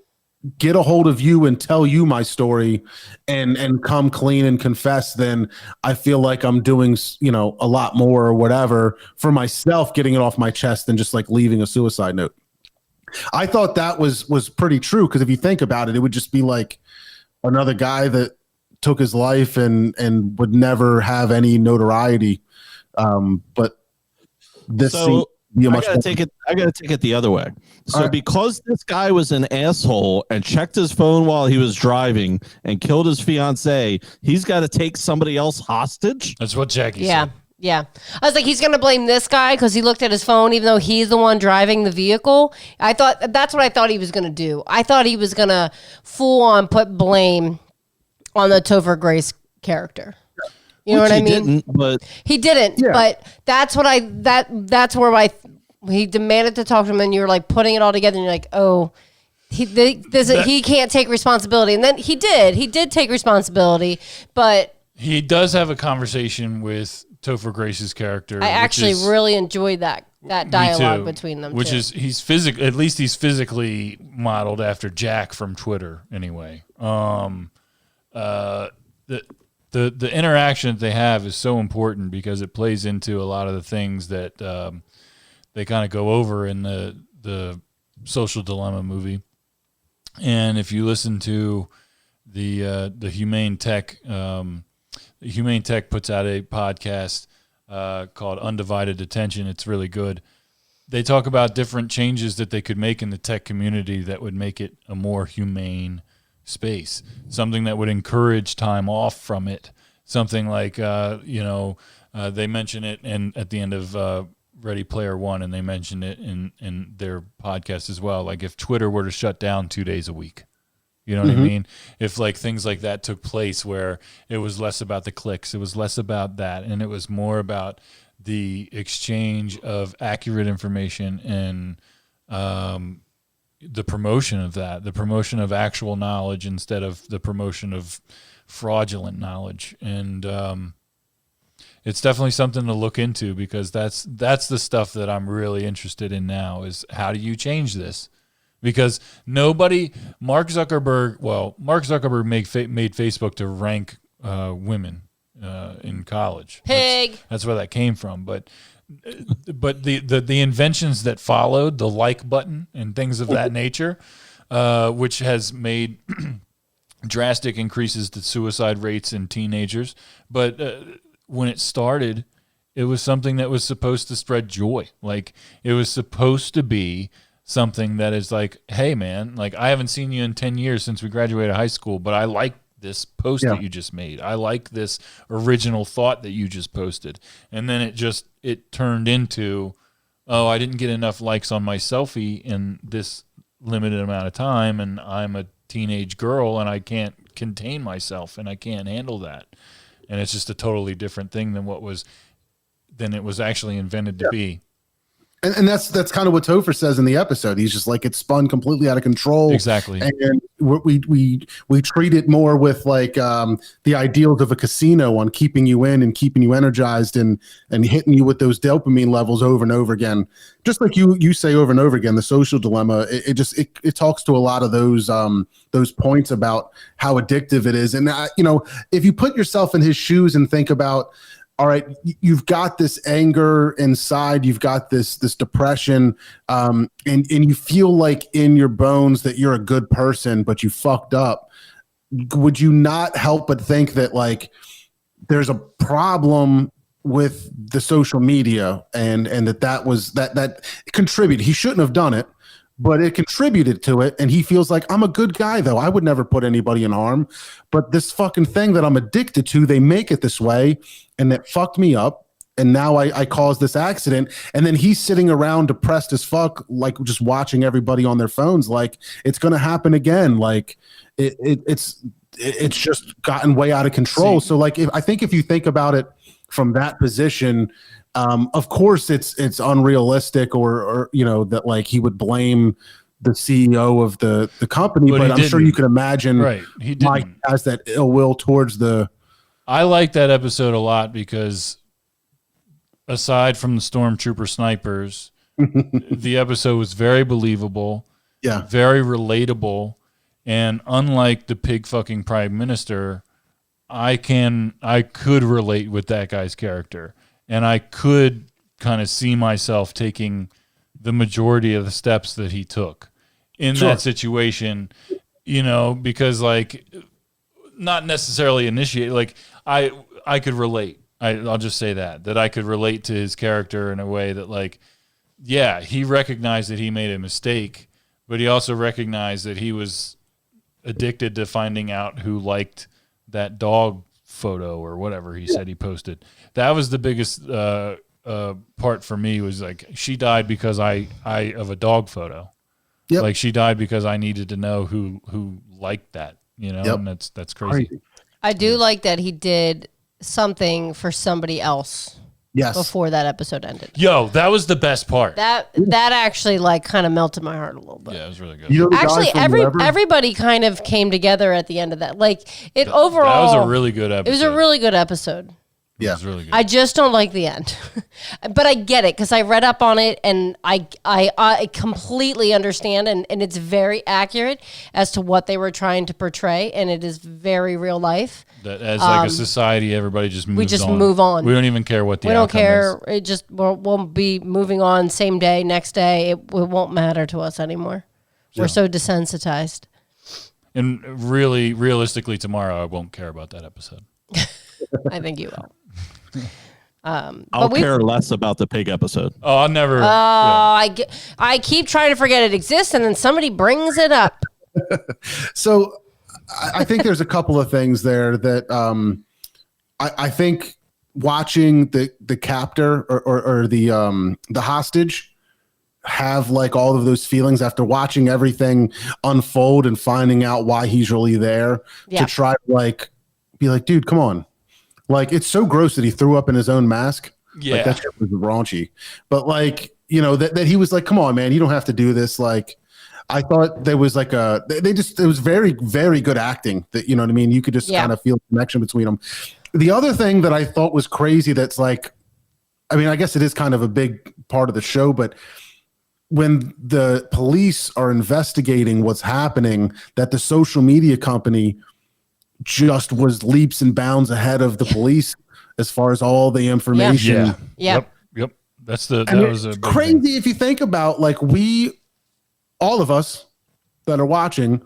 get a hold of you and tell you my story and come clean and confess, then I feel like I'm doing, a lot more or whatever for myself, getting it off my chest than just like leaving a suicide note. I thought that was pretty true, because if you think about it, it would just be like another guy that took his life and would never have any notoriety. But this So I gotta take it the other way. So because this guy was an asshole and checked his phone while he was driving and killed his fiance, he's got to take somebody else hostage. That's what Jackie said. Yeah. I was like, he's going to blame this guy because he looked at his phone, even though he's the one driving the vehicle. That's what I thought he was going to do. I thought he was going to full on put blame on the Topher Grace character. You know what I mean? He didn't. Yeah. But that's what that's where he demanded to talk to him, and you were like putting it all together, and you're like, oh, he can't take responsibility. And then he did take responsibility, but He does have a conversation with Topher Grace's character. I actually really enjoyed that dialogue between them. Which is he's physically modeled after Jack from Twitter anyway. The interaction that they have is so important because it plays into a lot of the things that they kind of go over in the Social Dilemma movie. And if you listen to the Humane Tech, Humane Tech puts out a podcast called Undivided Attention. It's really good. They talk about different changes that they could make in the tech community that would make it a more humane space, something that would encourage time off from it, something like they mention it at the end of Ready Player One, and they mentioned it in their podcast as well, like if Twitter were to shut down 2 days a week, you know what I mean, if like things like that took place where it was less about the clicks, it was less about that, and it was more about the exchange of accurate information and the promotion of that, the promotion of actual knowledge instead of the promotion of fraudulent knowledge. And it's definitely something to look into, because that's the stuff that I'm really interested in now, is how do you change this? Because Mark Zuckerberg made Facebook to rank women in college. Pig. That's where that came from. But the inventions that followed, the like button and things of that nature, which has made drastic increases to suicide rates in teenagers. But when it started, it was something that was supposed to spread joy. Like, it was supposed to be something that is like, hey man, like, I haven't seen you in 10 years since we graduated high school, but I like this post that you just made. I like this original thought that you just posted. And then it turned into, oh, I didn't get enough likes on my selfie in this limited amount of time, and I'm a teenage girl and I can't contain myself and I can't handle that. And it's just a totally different thing than it was actually invented to be. And that's kind of what Topher says in the episode. He's just like, it's spun completely out of control. Exactly. And we treat it more with like the ideals of a casino on keeping you in and keeping you energized and hitting you with those dopamine levels over and over again. Just like you say over and over again, the Social Dilemma, it talks to a lot of those points about how addictive it is. And if you put yourself in his shoes and think about, all right, you've got this anger inside, you've got this depression, and you feel like in your bones that you're a good person, but you fucked up. Would you not help but think that like there's a problem with the social media and that contributed? He shouldn't have done it, but it contributed to it. And he feels like, I'm a good guy though. I would never put anybody in harm, but this fucking thing that I'm addicted to, they make it this way. And that fucked me up. and now I caused this accident. And then he's sitting around depressed as fuck, like just watching everybody on their phones, like it's going to happen again. Like it's just gotten way out of control. So like, I think if you think about it from that position, of course it's unrealistic, or that like he would blame the CEO of the company, but I'm sure you can imagine He Mike didn't. has that ill will towards the. I like that episode a lot because aside from the stormtrooper snipers, the episode was very believable, Yeah. very relatable, and unlike the pig fucking prime minister, I could relate with that guy's character, and I could kind of see myself taking the majority of the steps that he took in that situation, because like not necessarily initiate, like I could relate. I'll just say that I could relate to his character in a way that like, yeah, he recognized that he made a mistake, but he also recognized that he was addicted to finding out who liked that dog photo or whatever he said he posted. That was the biggest part for me, was like, she died because I of a dog photo. Yep. Like she died because I needed to know who liked that, and that's crazy. I do like that he did something for somebody else Yes. before that episode ended. Yo, that was the best part. That actually like kind of melted my heart a little bit. Yeah, it was really good. You know the guy Actually, from wherever? everybody kind of came together at the end of that. Like overall, That was a really good episode. it was a really good episode. Yeah. It was really good. I just don't like the end, but I get it because I read up on it and I completely understand, and it's very accurate as to what they were trying to portray, and it is very real life. That as like a society, everybody just moves just on. move on. We don't even care what the We don't outcome care. It just we'll be moving on same day, next day. It won't matter to us anymore. We're so desensitized. is. And really, realistically, tomorrow I won't care about that episode. I think you will. I'll care less about the pig episode. Oh, I'll never. I keep trying to forget it exists, and then somebody brings it up. So I think there's a couple of things there that I think watching the captor or the hostage have like all of those feelings after watching everything unfold and finding out why he's really there Yeah. to try to like be like, dude, come on. Like, it's so gross that he threw up in his own mask. Yeah. Like, that shit was raunchy. But like, that he was like, come on, man, you don't have to do this. Like, I thought there was like it was very, very good acting that, you know what I mean? You could just kind of feel the connection between them. The other thing that I thought was crazy, that's like, I mean, I guess it is kind of a big part of the show, but when the police are investigating what's happening, that the social media company just was leaps and bounds ahead of the police as far as all the information. Yeah. Yeah. Yep. That And was a it's big crazy thing. if you think about, like, all of us that are watching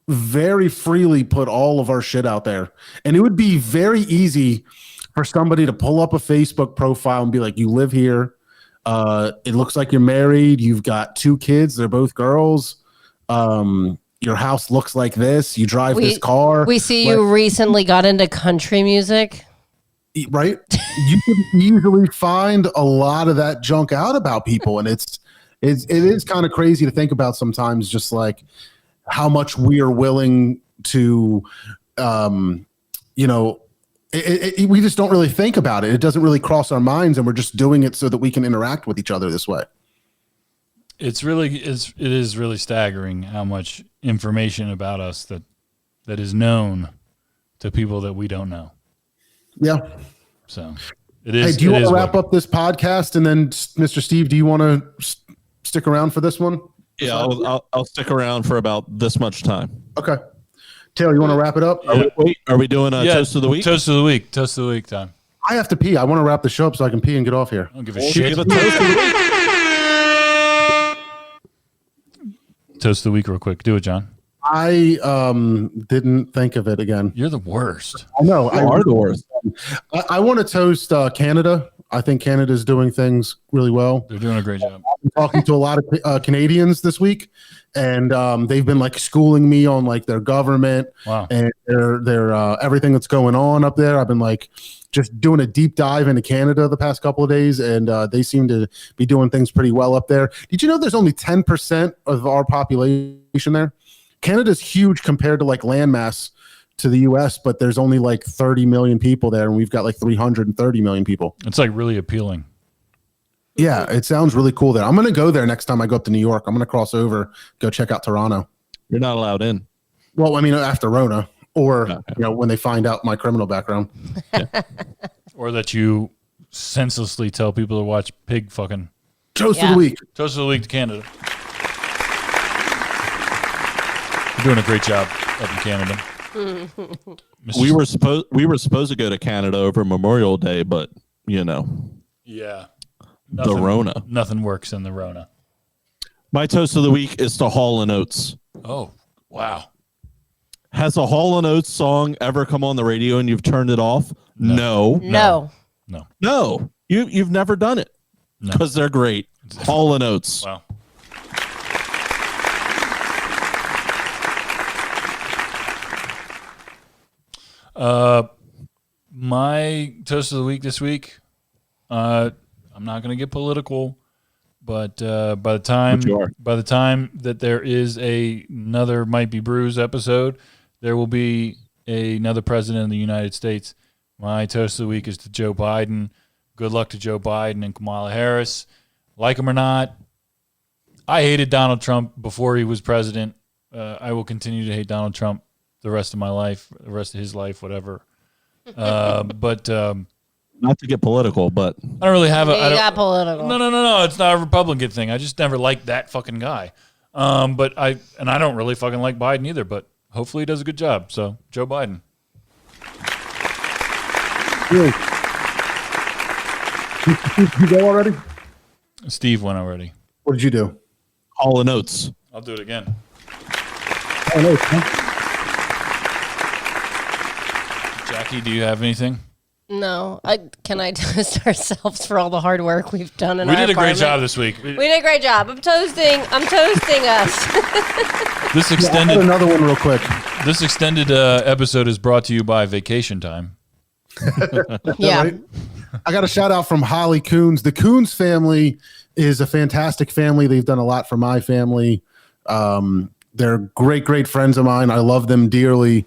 very freely put all of our shit out there. And it would be very easy for somebody to pull up a Facebook profile and be like, you live here. It looks like you're married. You've got 2 kids. They're both girls. Your house looks like this. You drive this car. We see you recently got into country music. Right? You can easily find a lot of that junk out about people. And it is kind of crazy to think about sometimes, just like how much we are willing to, we just don't really think about it. It doesn't really cross our minds, and we're just doing it so that we can interact with each other this way. It is really staggering how much information about us that is known to people that we don't know. Yeah. So it is. Hey, do you it want is to wrap what- up this podcast, and then Mr. Steve, do you want to stick around for this one? Yeah, I'll stick around for about this much time. Okay. Taylor, you want to wrap it up? Are we doing a toast of the week? Toast of the week. Toast of the week time. I have to pee. I want to wrap the show up so I can pee and get off here. I don't give a We'll shit. give a toast of the week. Toast of the week real quick. Do it, John. I didn't think of it again. You're the worst. I know. You are the worst. I want to toast Canada. I think Canada is doing things really well. They're doing a great job. I'm talking to a lot of Canadians this week, and they've been like schooling me on like their government Wow. and their everything that's going on up there. I've been like just doing a deep dive into Canada the past couple of days, and they seem to be doing things pretty well up there. Did you know there's only 10% of our population there? Canada's huge compared to like landmass to the US, but there's only like 30 million people there, and we've got like 330 million people. It's like really appealing. Yeah, it sounds really cool there. I'm going to go there next time I go up to New York. I'm going to cross over, go check out Toronto. You're not allowed in. Well, I mean, after Rona, or when they find out my criminal background. Or that you senselessly tell people to watch pig fucking. Toast of the week. Toast of the week to Canada. You're doing a great job up in Canada. We were supposed to go to Canada over Memorial Day, but Yeah. the Rona. Nothing works in the Rona. My toast of the week is to Hall & Oates. Oh, wow. Has a Hall & Oates song ever come on the radio and you've turned it off? No. No. You've never done it because they're great. Hall & Oates. Wow. My toast of the week this week, I'm not going to get political, but by the time that there is another Might Be Brews episode, there will be another president of the United States. My toast of the week is to Joe Biden. Good luck to Joe Biden and Kamala Harris. Like him or not, I hated Donald Trump before he was president. I will continue to hate Donald Trump the rest of my life, the rest of his life, whatever. But not to get political, but I don't really have You got political. No. It's not a Republican thing. I just never liked that fucking guy. But I don't really fucking like Biden either. But hopefully he does a good job. So Joe Biden. You go already? Steve went already. What did you do? Hall & Oates. I'll do it again. Jackie, do you have anything? No. Can I toast ourselves for all the hard work we've done in We our did a great apartment? job this week. We did a great job. I'm toasting us. This I got extended another one real quick. episode is brought to you by Vacation Time. Yeah. Right? I got a shout out from Holly Coons. The Coons family is a fantastic family. They've done a lot for my family. They're great friends of mine. I love them dearly.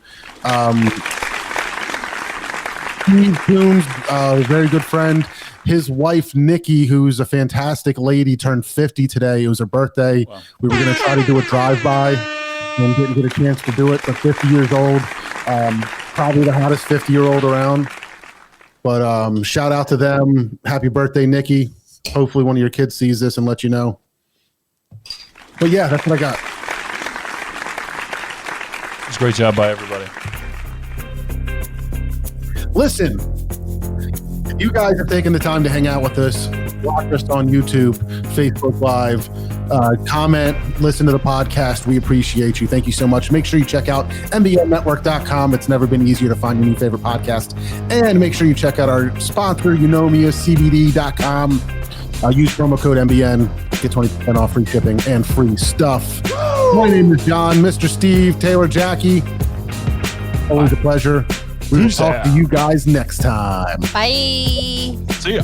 Steve Coons, a very good friend. His wife, Nikki, who's a fantastic lady, turned 50 today. It was her birthday. Wow. We were going to try to do a drive-by and didn't get a chance to do it, but 50 years old. Probably the hottest 50-year-old around. But shout out to them. Happy birthday, Nikki. Hopefully one of your kids sees this and let you know. But yeah, that's what I got. It's a great job by everybody. Listen, if you guys are taking the time to hang out with us, watch us on YouTube, Facebook Live, comment, listen to the podcast. We appreciate you. Thank you so much. Make sure you check out mbnnetwork.com. It's never been easier to find your new favorite podcast. And make sure you check out our sponsor, CBD.com. Use promo code MBN. Get 20% off free shipping and free stuff. My name is John, Mr. Steve, Taylor, Jackie. Always a pleasure. We will talk to you guys next time. Bye. See ya.